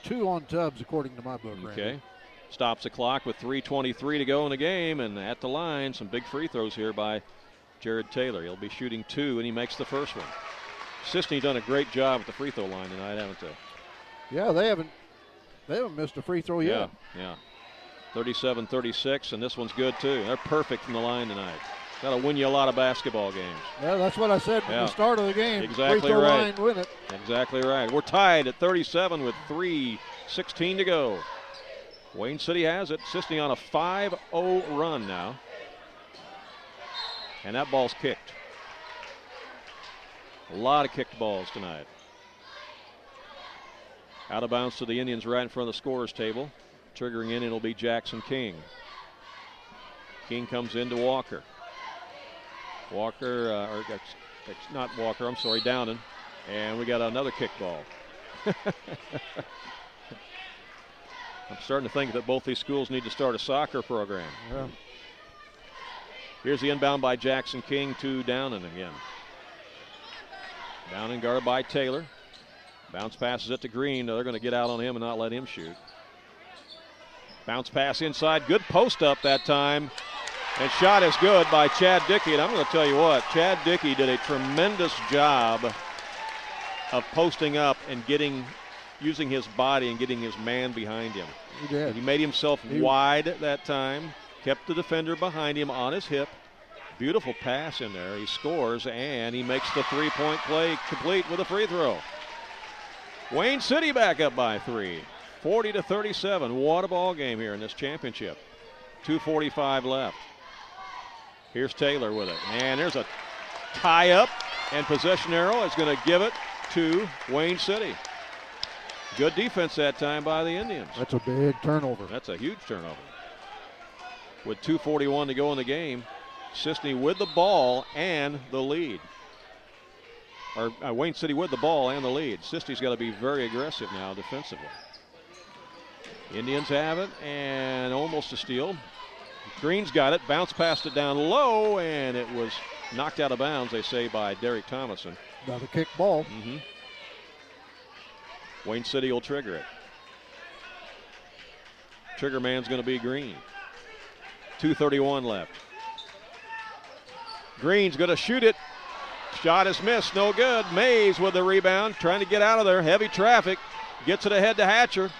2 on Tubbs, according to my book. Okay. Randy. Stops the clock with 3:23 to go in the game, and at the line, some big free throws here by Jared Taylor. He'll be shooting 2, and he makes the first one. Cisne done a great job at the free throw line tonight, haven't they? Yeah, they haven't missed a free throw yet. Yeah. 37-36, and this one's good too. They're perfect from the line tonight. That'll win you a lot of basketball games. Yeah, that's what I said from the start of the game. Exactly free throw right. line, win it. Exactly right. We're tied at 37 with 3:16 to go. Wayne City has it. Cisne on a 5-0 run now. And that ball's kicked. A lot of kicked balls tonight. Out of bounds to the Indians right in front of the scorer's table. Triggering in, it'll be Jackson King. King comes into Walker. Walker, not Walker, I'm sorry, Dowden. And we got another kick ball. I'm starting to think that both these schools need to start a soccer program. Yeah. Here's the inbound by Jackson King to Dowden again. Dowden guarded by Taylor. Bounce passes it to Green. They're going to get out on him and not let him shoot. Bounce pass inside. Good post up that time. And shot is good by Chad Dickey. And I'm going to tell you what, Chad Dickey did a tremendous job of posting up and getting using his body and getting his man behind him. He did. He made himself wide at that time, kept the defender behind him on his hip. Beautiful pass in there. He scores, and he makes the three-point play complete with a free throw. Wayne City back up by 3, 40-37. What a ball game here in this championship. 2:45 left. Here's Taylor with it, and there's a tie-up, and possession arrow is going to give it to Wayne City. Good defense that time by the Indians. That's a big turnover. That's a huge turnover. With 2:41 to go in the game, Cisne with the ball and the lead. Or Wayne City with the ball and the lead. Cisne's got to be very aggressive now defensively. Indians have it, and almost a steal. Green's got it, bounce passed it down low, and it was knocked out of bounds, they say, by Derek Thomason. Another kick ball. Wayne City will trigger it. Trigger man's going to be Green. 2:31 left. Green's going to shoot it. Shot is missed, no good. Mays with the rebound, trying to get out of there. Heavy traffic. Gets it ahead to Hatcher.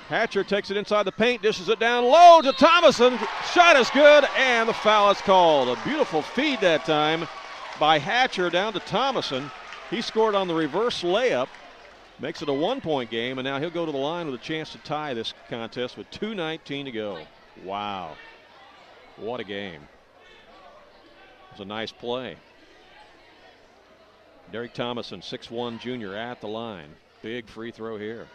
Hatcher takes it inside the paint, dishes it down low to Thomason. Shot is good, and the foul is called. A beautiful feed that time by Hatcher down to Thomason. He scored on the reverse layup. Makes it a 1-point game, and now he'll go to the line with a chance to tie this contest with 2:19 to go. Wow. What a game. It was a nice play. Derek Thomason, 6'1" junior at the line. Big free throw here.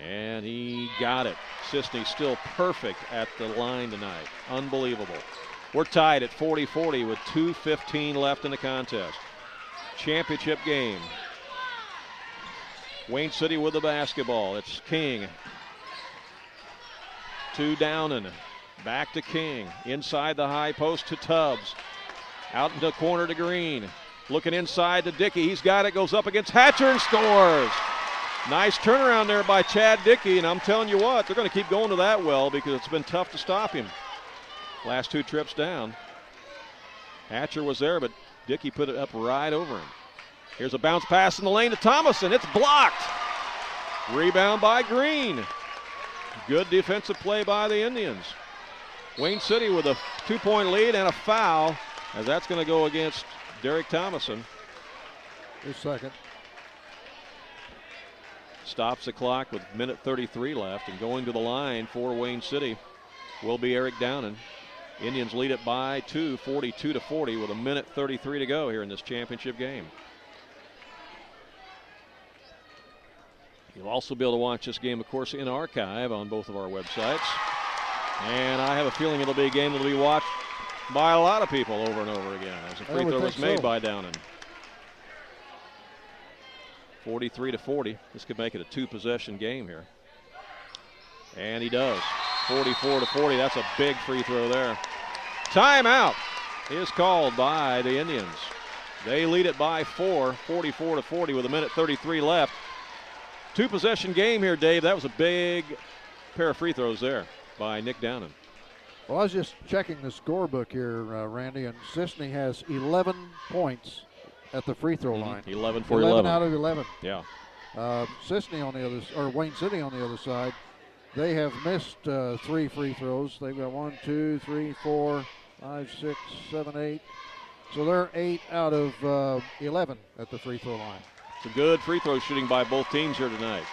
And he got it. Cisne still perfect at the line tonight. Unbelievable. We're tied at 40-40 with 2:15 left in the contest. Championship game. Wayne City with the basketball. It's King. To Downen. Back to King. Inside the high post to Tubbs. Out in the corner to Green. Looking inside to Dickey. He's got it. Goes up against Hatcher and scores. Nice turnaround there by Chad Dickey. And I'm telling you what, they're going to keep going to that well because it's been tough to stop him. Last 2 trips down. Hatcher was there, but Dickey put it up right over him. Here's a bounce pass in the lane to Thomason. It's blocked. Rebound by Green. Good defensive play by the Indians. Wayne City with a 2-point lead and a foul, as that's going to go against Derek Thomason. His second. Stops the clock with minute 33 left, and going to the line for Wayne City will be Eric Downen. Indians lead it by 2, 42-40, with a minute 33 to go here in this championship game. You'll also be able to watch this game, of course, in archive on both of our websites. And I have a feeling it'll be a game that'll be watched by a lot of people over and over again, as a free throw was made by Downen. 43-40. This could make it a 2-possession game here. And he does. 44-40. That's a big free throw there. Timeout is called by the Indians. They lead it by 4, 44-40, with a minute 33 left. 2-possession game here, Dave. That was a big pair of free throws there by Nick Downen. Well, I was just checking the scorebook here, Randy, and Cisne has 11 points at the free throw line. 11 for 11. 11 out of 11. Yeah. Cisne on the other, or Wayne City on the other side, they have missed 3 free throws. They've got 1, 2, 3, 4, 5, 6, 7, 8. So they're 8 out of 11 at the free throw line. Some good free throw shooting by both teams here tonight.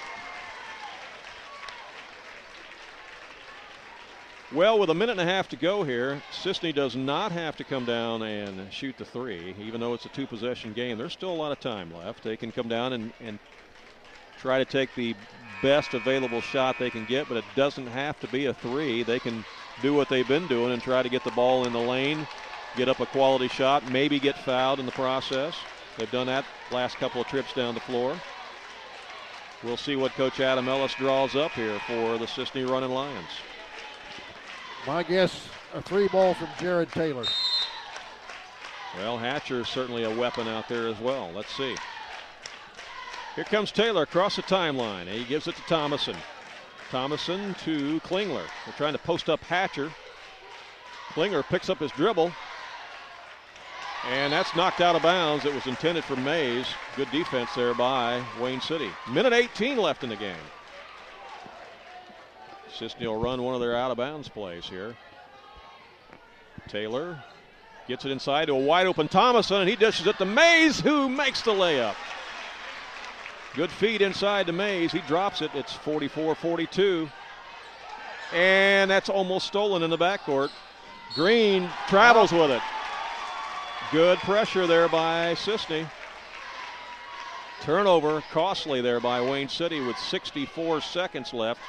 Well, with a minute and a half to go here, Cisne does not have to come down and shoot the 3, even though it's a 2-possession game. There's still a lot of time left. They can come down and try to take the best available shot they can get, but it doesn't have to be a 3. They can do what they've been doing and try to get the ball in the lane, get up a quality shot, maybe get fouled in the process. They've done that last couple of trips down the floor. We'll see what Coach Adam Ellis draws up here for the Cisne Running Lions. My guess, a 3 ball from Jared Taylor. Well, Hatcher is certainly a weapon out there as well. Let's see. Here comes Taylor across the timeline. He gives it to Thomason. Thomason to Klingler. They're trying to post up Hatcher. Klingler picks up his dribble. And that's knocked out of bounds. It was intended for Mays. Good defense there by Wayne City. Minute 18 left in the game. Cisne will run one of their out-of-bounds plays here. Taylor gets it inside to a wide-open Thomason, and he dishes it to Mays, who makes the layup. Good feed inside to Mays. He drops it. It's 44-42. And that's almost stolen in the backcourt. Green travels with it. Good pressure there by Cisne. Turnover costly there by Wayne City with 64 seconds left.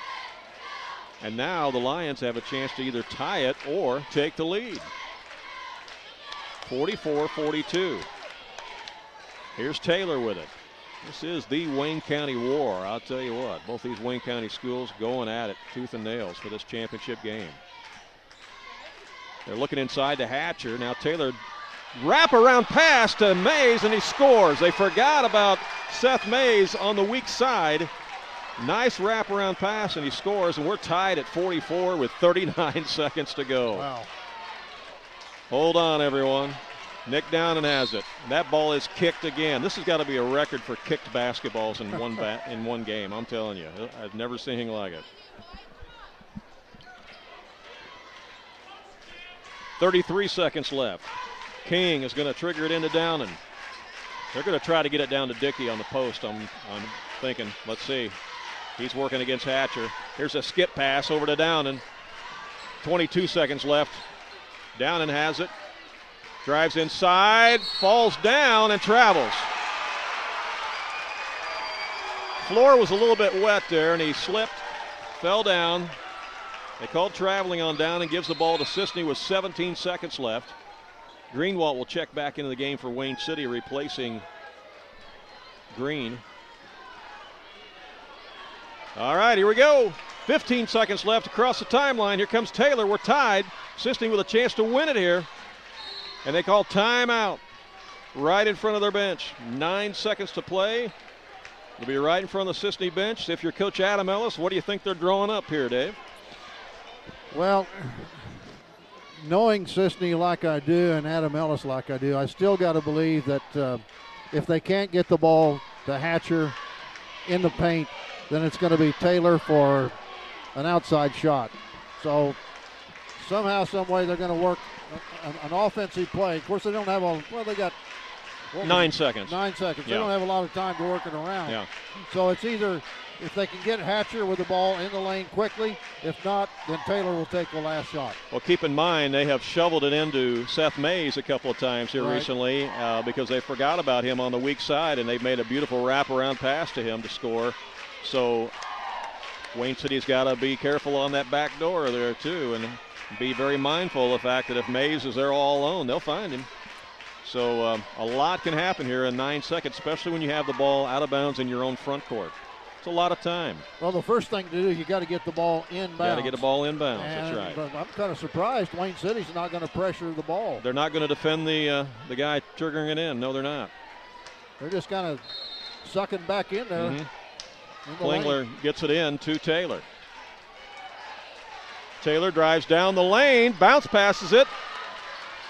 And now the Lions have a chance to either tie it or take the lead. 44-42. Here's Taylor with it. This is the Wayne County War. I'll tell you what, both these Wayne County schools going at it tooth and nails for this championship game. They're looking inside to Hatcher. Now Taylor wrap-around pass to Mays, and he scores. They forgot about Seth Mays on the weak side. Nice wrap-around pass, and he scores, and we're tied at 44 with 39 seconds to go. Wow. Hold on, everyone. Nick Downen has it. That ball is kicked again. This has got to be a record for kicked basketballs in one game. I'm telling you, I've never seen anything like it. 33 seconds left. King is going to trigger it into Downen. They're going to try to get it down to Dickey on the post. I'm thinking. Let's see. He's working against Hatcher. Here's a skip pass over to Downen. 22 seconds left. Downen has it. Drives inside, falls down, and travels. Floor was a little bit wet there, and he slipped, fell down. They called traveling on Downen, gives the ball to Cisne with 17 seconds left. Greenwald will check back into the game for Wayne City, replacing Green. All right, here we go. 15 seconds left across the timeline. Here comes Taylor. We're tied. Cisne with a chance to win it here. And they call timeout right in front of their bench. 9 seconds to play. It'll be right in front of the Cisne bench. If you're Coach Adam Ellis, what do you think they're drawing up here, Dave? Well, knowing Cisne like I do and Adam Ellis like I do, I still got to believe that if they can't get the ball to Hatcher in the paint, then it's going to be Taylor for an outside shot. So somehow, some way, they're going to work an offensive play. Of course, they don't have they got 9 seconds. 9 seconds. Yeah. They don't have a lot of time to work it around. Yeah. So it's either if they can get Hatcher with the ball in the lane quickly. If not, then Taylor will take the last shot. Well, keep in mind, they have shoveled it into Seth Mays a couple of times here recently because they forgot about him on the weak side, and they've made a beautiful wraparound pass to him to score. So Wayne City's got to be careful on that back door there, too, and be very mindful of the fact that if Mays is there all alone, they'll find him. So a lot can happen here in 9 seconds, especially when you have the ball out of bounds in your own front court. It's a lot of time. Well, the first thing to do is you got to get the ball inbounds. Got to get the ball inbounds. And that's right. I'm kind of surprised Wayne City's not going to pressure the ball. They're not going to defend the guy triggering it in. No, they're not. They're just kind of sucking back in there. Klingler gets it in to Taylor. Taylor drives down the lane, bounce passes it.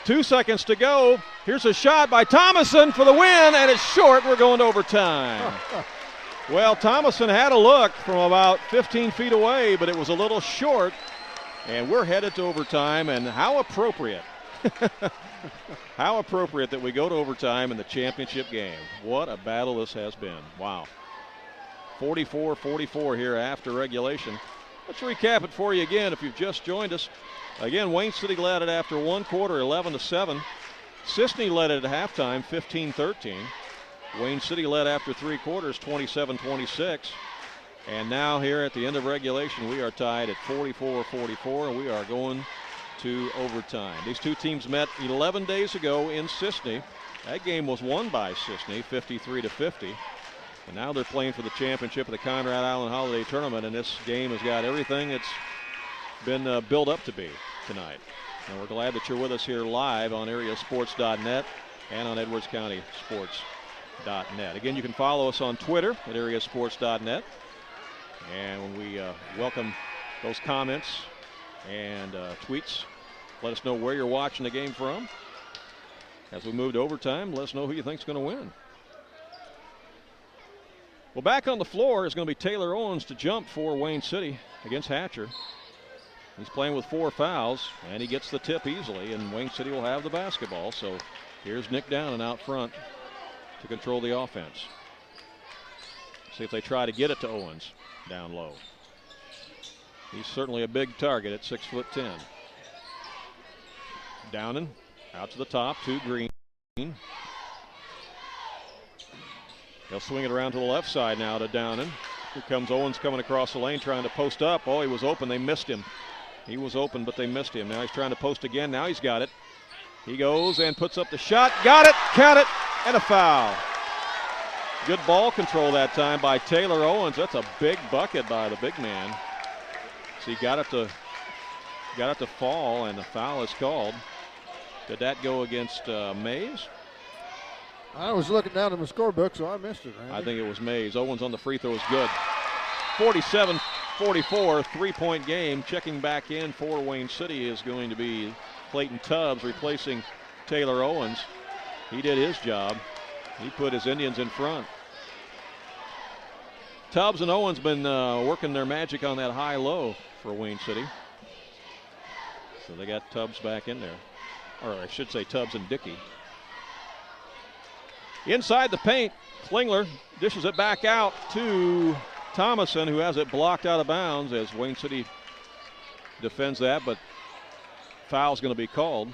2 seconds to go. Here's a shot by Thomason for the win, and it's short. We're going to overtime. Well, Thomason had a look from about 15 feet away, but it was a little short, and we're headed to overtime, and how appropriate. How appropriate that we go to overtime in the championship game. What a battle this has been. Wow. 44-44 here after regulation. Let's recap it for you again if you've just joined us. Again, Wayne City led it after one quarter, 11-7. Cisne led it at halftime, 15-13. Wayne City led after 3 quarters, 27-26. And now here at the end of regulation, we are tied at 44-44, and we are going to overtime. These two teams met 11 days ago in Cisne. That game was won by Cisne, 53-50. And now they're playing for the championship of the Conrad Island Holiday Tournament, and this game has got everything it's been built up to be tonight. And we're glad that you're with us here live on AreaSports.net and on EdwardsCountySports.net. Again, you can follow us on Twitter at AreaSports.net. And we welcome those comments and tweets. Let us know where you're watching the game from. As we move to overtime, let us know who you think's going to win. Well, back on the floor is going to be Taylor Owens to jump for Wayne City against Hatcher. He's playing with 4 fouls, and he gets the tip easily, and Wayne City will have the basketball. So here's Nick Downen out front to control the offense. See if they try to get it to Owens down low. He's certainly a big target at 6'10". Downen out to the top to Green. They'll swing it around to the left side now to Downen. Here comes Owens coming across the lane trying to post up. Oh, he was open. They missed him. He was open, but they missed him. Now he's trying to post again. Now he's got it. He goes and puts up the shot. Got it. Count it. And a foul. Good ball control that time by Taylor Owens. That's a big bucket by the big man. So he got it to fall, and the foul is called. Did that go against Mays? I was looking down in the scorebook, so I missed it, Randy. I think it was Mays. Owens on the free throw is good. 47-44, three-point game. Checking back in for Wayne City is going to be Clayton Tubbs replacing Taylor Owens. He did his job. He put his Indians in front. Tubbs and Owens been working their magic on that high-low for Wayne City. So they got Tubbs back in there. Or I should say Tubbs and Dickey. Inside the paint, Klingler dishes it back out to Thomason, who has it blocked out of bounds as Wayne City defends that, but foul's going to be called.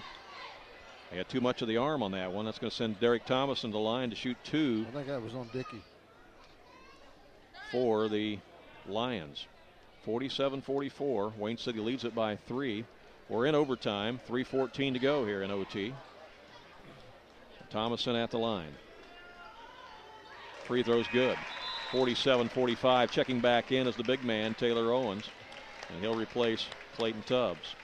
They had too much of the arm on that one. That's going to send Derek Thomason to the line to shoot 2. I think that was on Dickey. For the Lions. 47-44. Wayne City leads it by 3. We're in overtime. 3:14 to go here in OT. Thomason at the line. Free throw's good. 47-45. Checking back in is the big man, Taylor Owens. And he'll replace Clayton Tubbs.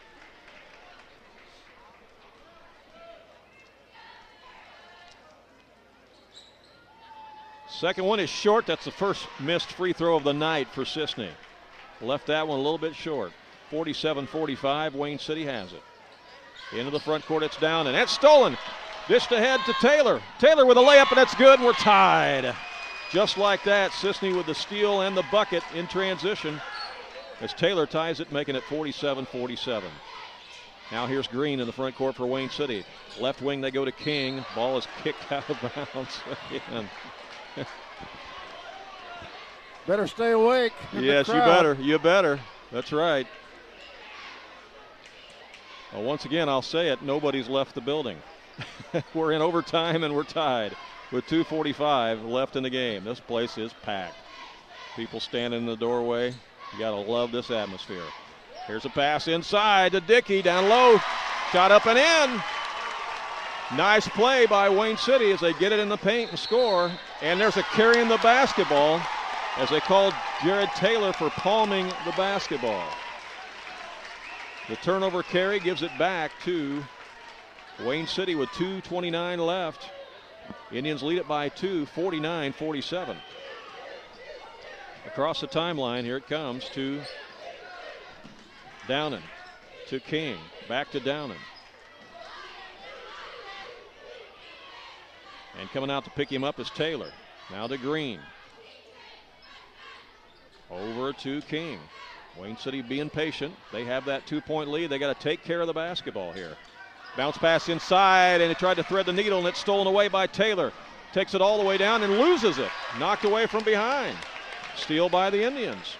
Second one is short. That's the first missed free throw of the night for Cisne. Left that one a little bit short. 47-45. Wayne City has it. Into the front court. It's down, and that's stolen. Dished ahead to Taylor. Taylor with a layup, and that's good, and we're tied. Just like that, Cisne with the steal and the bucket in transition as Taylor ties it, making it 47-47. Now here's Green in the front court for Wayne City. Left wing, they go to King. Ball is kicked out of bounds again. Better stay awake. Yes, you better. You better. That's right. Well, once again, I'll say it. Nobody's left the building. We're in overtime and we're tied with 2:45 left in the game. This place is packed. People standing in the doorway. You got to love this atmosphere. Here's a pass inside to Dickey, down low. Shot up and in. Nice play by Wayne City as they get it in the paint and score. And there's a carrying the basketball as they called Jared Taylor for palming the basketball. The turnover carry gives it back to Wayne City with 2:29 left. Indians lead it by 2, 49-47. Across the timeline, here it comes to Downen, to King, back to Downen. And coming out to pick him up is Taylor. Now to Green. Over to King. Wayne City being patient. They have that 2-point lead. They got to take care of the basketball here. Bounce pass inside, and he tried to thread the needle, and it's stolen away by Taylor. Takes it all the way down and loses it. Knocked away from behind. Steal by the Indians.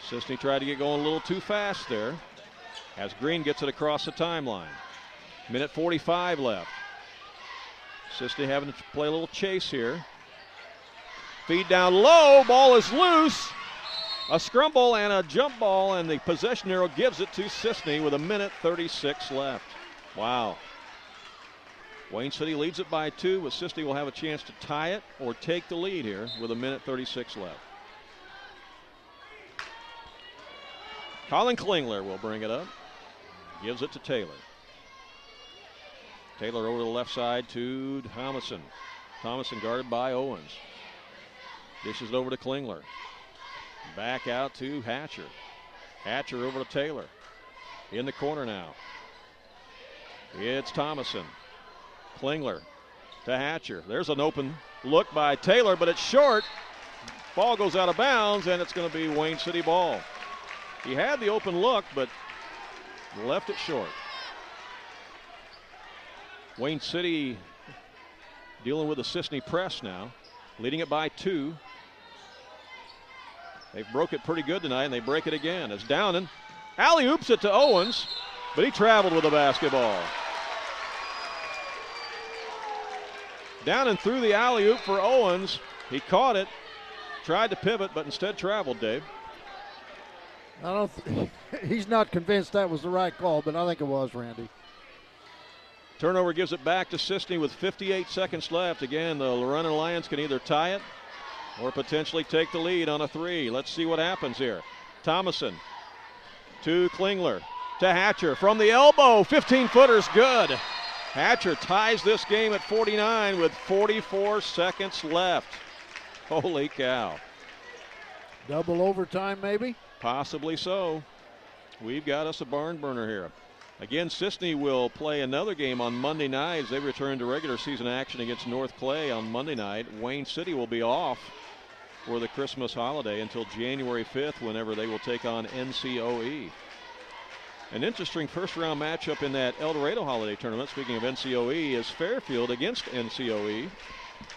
Cisne tried to get going a little too fast there as Green gets it across the timeline. Minute 45 left. Cisne having to play a little chase here. Feed down low, ball is loose. A scramble and a jump ball, and the possession arrow gives it to Cisne with 1:36 left. Wow. Wayne City leads it by 2, but Cisne will have a chance to tie it or take the lead here with 1:36 left. Colin Klingler will bring it up. Gives it to Taylor. Taylor over to the left side to Thomason. Thomason guarded by Owens. Dishes it over to Klingler. Back out to Hatcher. Hatcher over to Taylor. In the corner now. It's Thomason. Klingler to Hatcher. There's an open look by Taylor, but it's short. Ball goes out of bounds, and it's going to be Wayne City ball. He had the open look, but left it short. Wayne City dealing with the Cisne press now, leading it by 2. They broke it pretty good tonight, and they break it again. As Downen alley-oops it to Owens, but he traveled with the basketball. Downen threw the alley-oop for Owens. He caught it, tried to pivot, but instead traveled, Dave. He's not convinced that was the right call, but I think it was, Randy. Turnover gives it back to Cisne with 58 seconds left. Again, the Lorena Lions can either tie it or potentially take the lead on a 3. Let's see what happens here. Thomason to Klingler to Hatcher from the elbow. 15-footer's good. Hatcher ties this game at 49 with 44 seconds left. Holy cow. Double overtime, maybe? Possibly so. We've got us a barn burner here. Again, Cisne will play another game on Monday night as they return to regular season action against North Clay on Monday night. Wayne City will be off for the Christmas holiday until January 5th, whenever they will take on NCOE. An interesting first-round matchup in that El Dorado Holiday Tournament, speaking of NCOE, is Fairfield against NCOE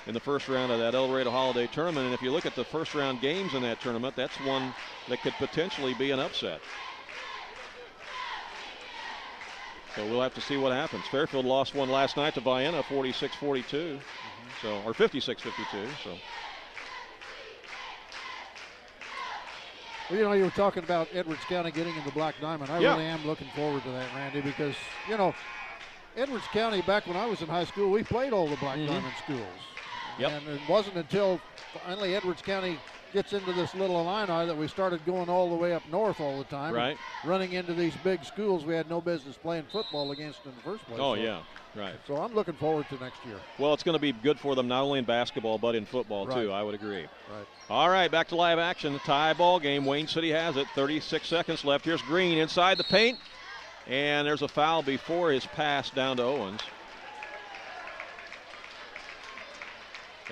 in the first round of that El Dorado Holiday Tournament. And if you look at the first-round games in that tournament, that's one that could potentially be an upset. So we'll have to see what happens. Fairfield lost one last night to Vienna, 46-42, so, or 56-52. So. Well, you know, you were talking about Edwards County getting in the Black Diamond. I really am looking forward to that, Randy, because, you know, Edwards County, back when I was in high school, we played all the Black Diamond schools. Yep. And it wasn't until finally Edwards County gets into this little Illini that we started going all the way up north all the time. Right. Running into these big schools we had no business playing football against in the first place. Oh, yeah, right. So I'm looking forward to next year. Well, it's going to be good for them not only in basketball but in football, too. I would agree. Right. All right, back to live action. Tie ball game. Wayne City has it. 36 seconds left. Here's Green inside the paint. And there's a foul before his pass down to Owens.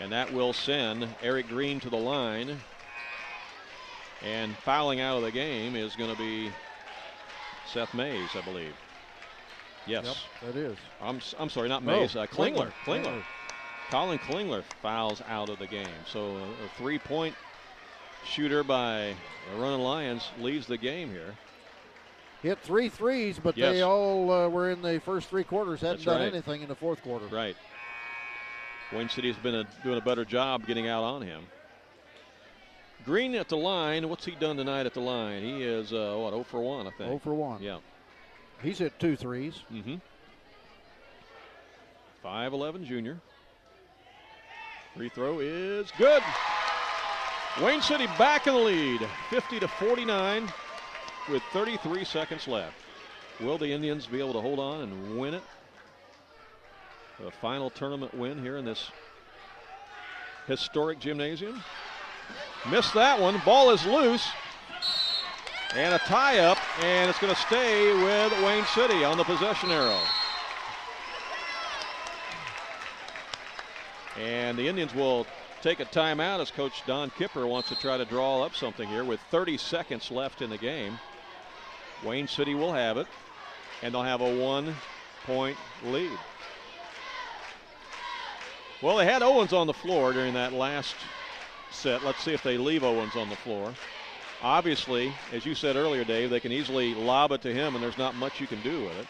And that will send Eric Green to the line. And fouling out of the game is going to be Seth Mays, I believe. Yes. Yep, that is. I'm sorry, not Mays. Klingler. Klingler. Colin Klingler fouls out of the game. So a three-point shooter by the Running Lions leads the game here. Hit 3 threes, but they all were in the first 3 quarters. Hadn't done anything in the fourth quarter. Right. Wayne City's been doing a better job getting out on him. Green at the line. What's he done tonight at the line? He is, 0 for 1, I think. 0 for 1. Yeah. He's hit 2 threes. 5'11" junior. Free throw is good. Wayne City back in the lead, 50-49 with 33 seconds left. Will the Indians be able to hold on and win it? The final tournament win here in this historic gymnasium. Missed that one. Ball is loose. And a tie-up, and it's going to stay with Wayne City on the possession arrow. And the Indians will take a timeout as Coach Don Kipper wants to try to draw up something here with 30 seconds left in the game. Wayne City will have it, and they'll have a 1-point lead. Well, they had Owens on the floor during that last set. Let's see if they leave Owens on the floor. Obviously, as you said earlier, Dave, they can easily lob it to him, and there's not much you can do with it.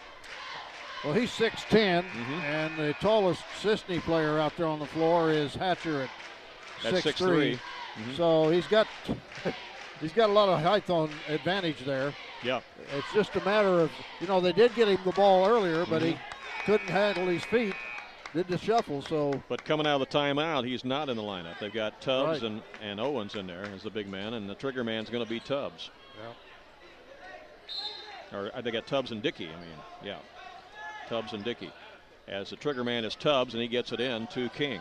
Well, he's 6'10", and the tallest Cisne player out there on the floor is Hatcher at 6'3". So he's got a lot of height on advantage there. Yeah. It's just a matter of, you know, they did get him the ball earlier, but he couldn't handle his feet. Did the shuffle, so. But coming out of the timeout, he's not in the lineup. They've got Tubbs and Owens in there as the big man, and the trigger man's going to be Tubbs. Yeah. Or they got Tubbs and Dickey, yeah. Tubbs and Dickey. As the trigger man is Tubbs, and he gets it in to King.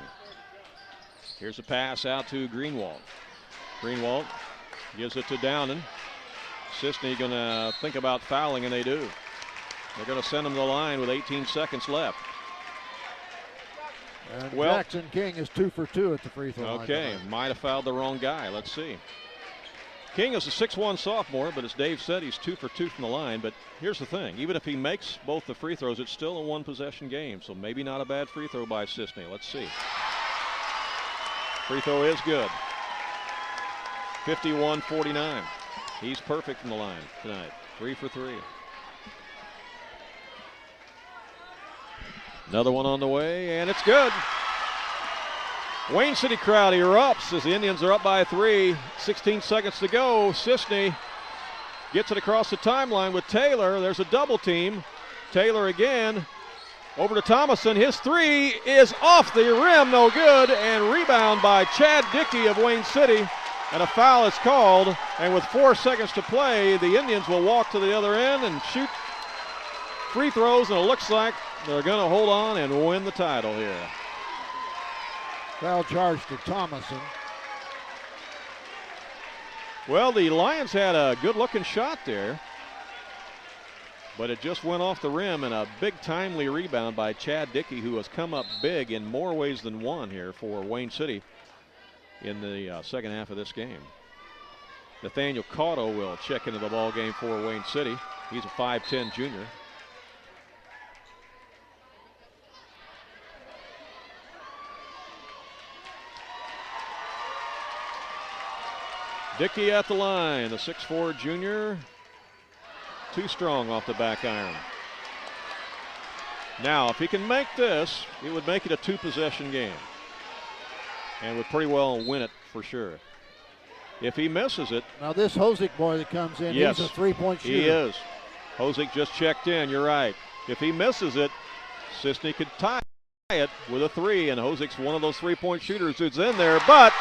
Here's a pass out to Greenwald. Greenwald gives it to Downen. Cisne going to think about fouling, and they do. They're going to send him to the line with 18 seconds left. And Jackson King is 2 for 2 at the free throw line. Okay, might have fouled the wrong guy. Let's see. King is a 6'1 sophomore, but as Dave said, he's 2 for 2 from the line. But here's the thing. Even if he makes both the free throws, it's still a one-possession game. So maybe not a bad free throw by Cisne. Let's see. Free throw is good. 51-49. He's perfect from the line tonight. 3 for 3. Another one on the way, and it's good. Wayne City crowd erupts as the Indians are up by 3. 16 seconds to go. Cisne gets it across the timeline with Taylor. There's a double team. Taylor again. Over to Thomason. His 3 is off the rim, no good, and rebound by Chad Dickey of Wayne City. And a foul is called, and with 4 seconds to play, the Indians will walk to the other end and shoot free throws, and it looks like they're going to hold on and win the title here. Foul charge to Thomason. Well, the Lions had a good-looking shot there, but it just went off the rim, and a big timely rebound by Chad Dickey, who has come up big in more ways than one here for Wayne City in the second half of this game. Nathaniel Cotto will check into the ball game for Wayne City. He's a 5'10 junior. Dickey at the line, the 6'4 junior. Too strong off the back iron. Now, if he can make this, it would make it a 2-possession game. And would pretty well win it for sure. If he misses it. Now this Hosick boy that comes in, yes, he's a 3-point shooter. He is. Hosick just checked in, you're right. If he misses it, Cisne could tie it with a 3, and Hosick's one of those 3-point shooters who's in there, but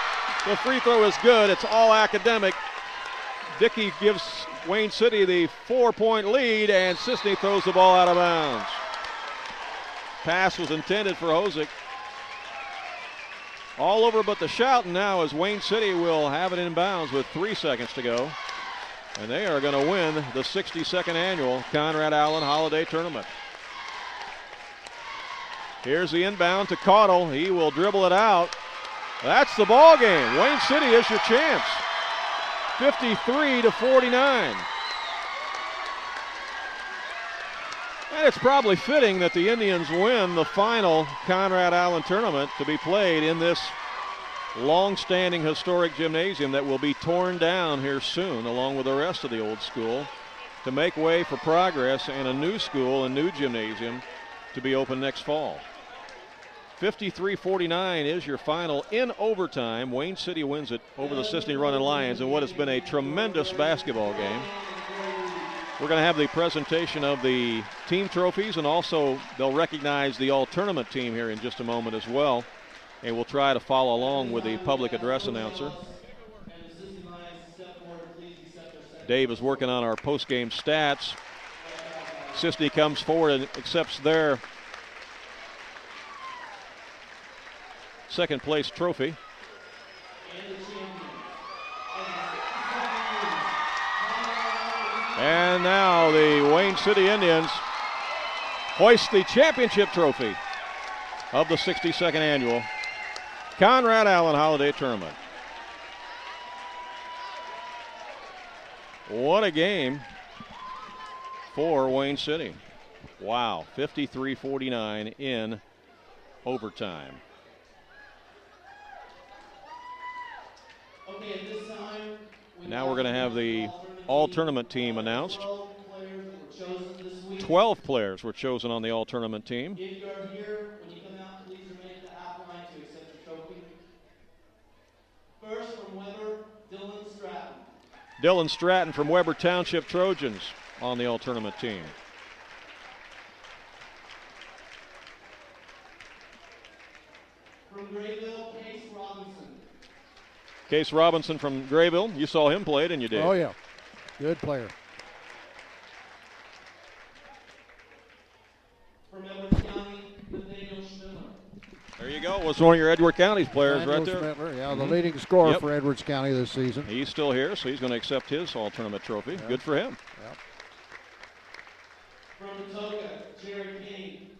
the free throw is good. It's all academic. Dickey gives Wayne City the 4-point lead, and Cisne throws the ball out of bounds. Pass was intended for Hosick. All over but the shouting now as Wayne City will have it in bounds with 3 seconds to go. And they are going to win the 62nd annual Conrad Allen Holiday Tournament. Here's the inbound to Cottle. He will dribble it out. That's the ball game. Wayne City is your chance. 53-49. And it's probably fitting that the Indians win the final Conrad Allen tournament to be played in this long-standing historic gymnasium that will be torn down here soon, along with the rest of the old school, to make way for progress and a new school and new gymnasium to be open next fall. 53-49 is your final in overtime. Wayne City wins it over the Cisne Running Lions in what has been a tremendous basketball game. We're going to have the presentation of the team trophies, and also they'll recognize the all-tournament team here in just a moment as well. And we'll try to follow along with the public address announcer. Dave is working on our post-game stats. Cisne comes forward and accepts their second place trophy. And now the Wayne City Indians hoist the championship trophy of the 62nd annual Conrad Allen Holiday Tournament. What a game for Wayne City. Wow, 53-49 in overtime. Okay, at this time, now we're going to have the all-tournament team announced. 12 players were chosen on the all-tournament team. If you are here, when you come out, please remain at the half line to accept your trophy. First from Weber, Dylan Stratton. Dylan Stratton from Weber Township Trojans on the all-tournament team. From Grayville, Case Robinson. Case Robinson from Grayville. You saw him play, didn't you, Dave? Oh, yeah. Good player. From Edwards County, Nathaniel Schmiller. There you go. Was one of your Edward County's players Daniel right there. Schmittler, yeah, the leading scorer Yep. for Edwards County this season. He's still here, so he's going to accept his all-tournament trophy. Yep. Good for him. Yep. From the Patoka, Jared King.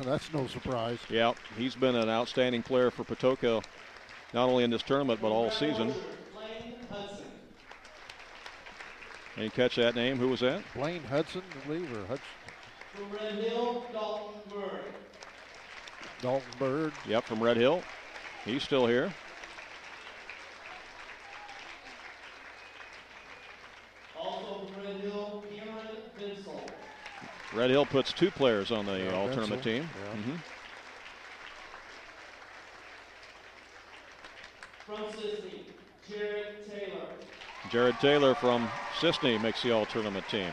That's no surprise. Yeah, he's been an outstanding player for Patoka, not only in this tournament, but all season. Blaine Hudson. Can you catch that name? Who was that? Blaine Hudson, I believe, or Hudson. From Red Hill, Dalton Bird. Dalton Bird. Yep, from Red Hill. He's still here. Also from Red Hill, Cameron Vinsel. Red Hill puts 2 players on the Yeah, all-tournament Vinsel. team. Yeah. Mm-hmm. From Cisne, Jared Taylor. Jared Taylor from Cisne makes the all-tournament team.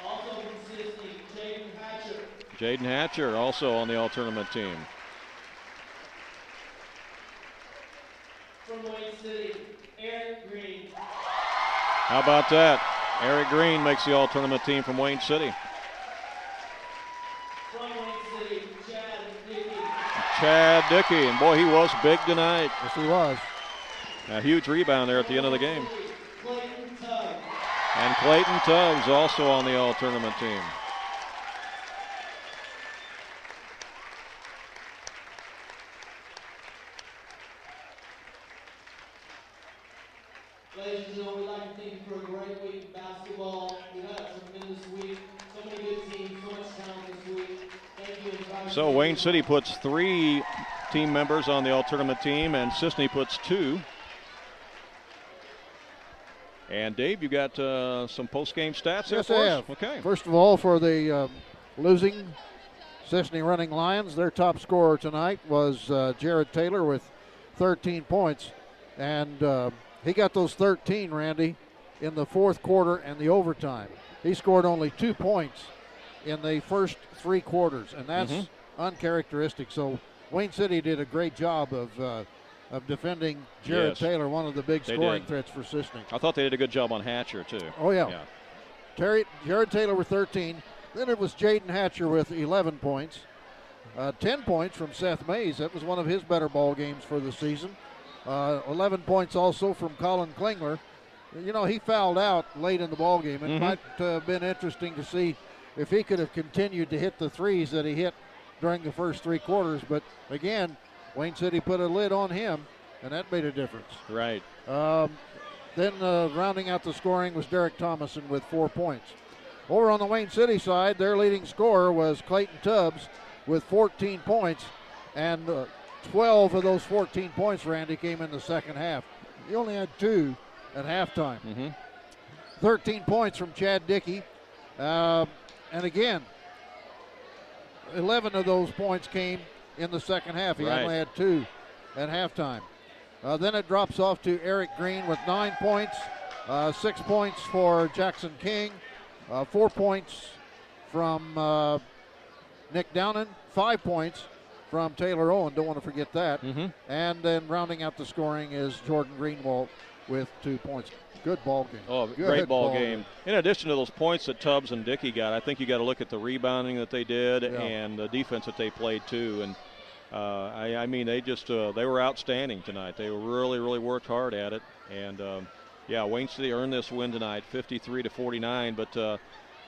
Also from Cisne, Jaden Hatcher. Jaden Hatcher also on the all-tournament team. From Wayne City, Eric Green. How about that? Eric Green makes the all-tournament team from Wayne City. From Wayne City, Chad Dickey. Chad Dickey, and boy, he was big tonight. Yes, he was. A huge rebound there at the end of the game. Clayton Tubbs. And Clayton Tubbs also on the all-tournament team. Ladies and gentlemen, we'd like to thank you for a great week of basketball. We've had a tremendous week. So many good teams, so much talent this week. Thank you. And So Wayne City puts 3 team members on the all-tournament team, and Cisne puts 2. And Dave, you got some post-game stats there Yes, for I us? have. Okay. First of all, for the losing Cisne Running Lions, their top scorer tonight was Jared Taylor with 13 points. And he got those 13, Randy, in the fourth quarter and the overtime. He scored only 2 points in the first 3 quarters, and that's uncharacteristic. So Wayne City did a great job of defending Jared Yes. Taylor, one of the big They scoring did. threats for Cisne. I thought they did a good job on Hatcher, too. Oh, yeah. Jared Taylor with 13. Then it was Jaden Hatcher with 11 points. 10 points from Seth Mays. That was one of his better ball games for the season. 11 points also from Colin Klingler. You know, he fouled out late in the ball game. It might have been interesting to see if he could have continued to hit the threes that he hit during the first 3 quarters. But again, Wayne City put a lid on him, and that made a difference. Right. Then rounding out the scoring was Derek Thomason with 4 points. Over on the Wayne City side, their leading scorer was Clayton Tubbs with 14 points, and 12 of those 14 points, Randy, came in the second half. He only had 2 at halftime. 13 points from Chad Dickey, and again, 11 of those points came in the second half. He only had 2 at halftime. Then it drops off to Eric Green with 9 points, 6 points for Jackson King, 4 points from Nick Downen, 5 points from Taylor Owen. Don't want to forget that. And then rounding out the scoring is Jordan Greenwald with 2 points. Good ball game. Oh, great ball game. In addition to those points that Tubbs and Dickey got, I think you got to look at the rebounding that they did and the defense that they played too. And I mean, they just they were outstanding tonight. They really worked hard at it. And yeah, Wayne City earned this win tonight, 53-49. But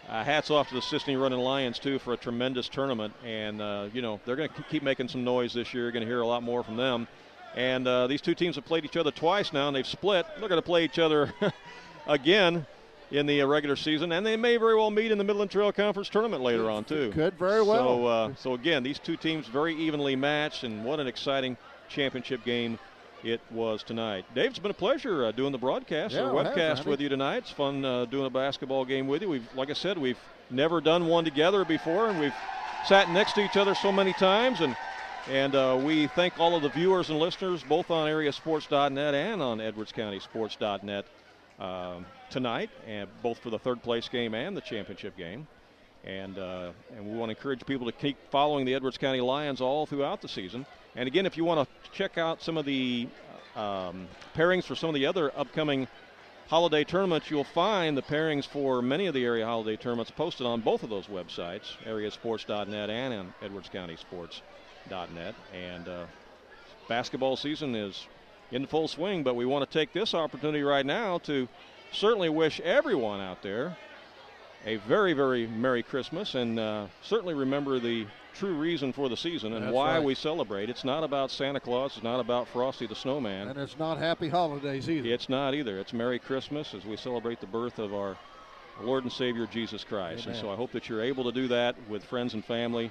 hats off to the Cisne Running Lions too for a tremendous tournament. And you know, they're going to keep making some noise this year. You're going to hear a lot more from them. And these 2 teams have played each other twice now, and they've split. They're going to play each other again in the regular season, and they may very well meet in the Midland Trail Conference tournament later on too. Could very well. So again, these 2 teams very evenly matched, and what an exciting championship game it was tonight. Dave, it's been a pleasure doing the broadcast or webcast with you tonight. It's fun doing a basketball game with you. Like I said, we've never done one together before, and we've sat next to each other so many times, and we thank all of the viewers and listeners, both on AreaSports.net and on EdwardsCountySports.net tonight, and both for the third place game and the championship game. And we want to encourage people to keep following the Edwards County Lions all throughout the season. And again, if you want to check out some of the pairings for some of the other upcoming holiday tournaments, you'll find the pairings for many of the area holiday tournaments posted on both of those websites, AreaSports.net and on EdwardsCountySports.net. And basketball season is in full swing, but we want to take this opportunity right now to certainly wish everyone out there a very, very Merry Christmas, and certainly remember the true reason for the season and why we celebrate. It's not about Santa Claus. It's not about Frosty the Snowman. And it's not Happy Holidays either. It's not either. It's Merry Christmas as we celebrate the birth of our Lord and Savior Jesus Christ. Amen. And so I hope that you're able to do that with friends and family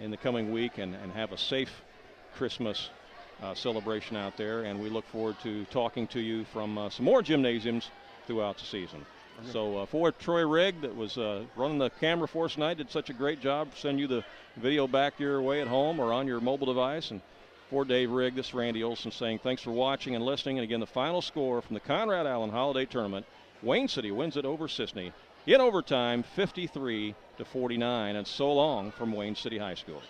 in the coming week and have a safe Christmas celebration out there. And we look forward to talking to you from some more gymnasiums throughout the season. So for Troy Rigg, that was running the camera for us tonight, did such a great job. Send you the video back your way at home or on your mobile device. And for Dave Rigg, this is Randy Olson saying thanks for watching and listening. And again, the final score from the Conrad Allen Holiday Tournament, Wayne City wins it over Cisne in overtime, 53-49. And so long from Wayne City High School.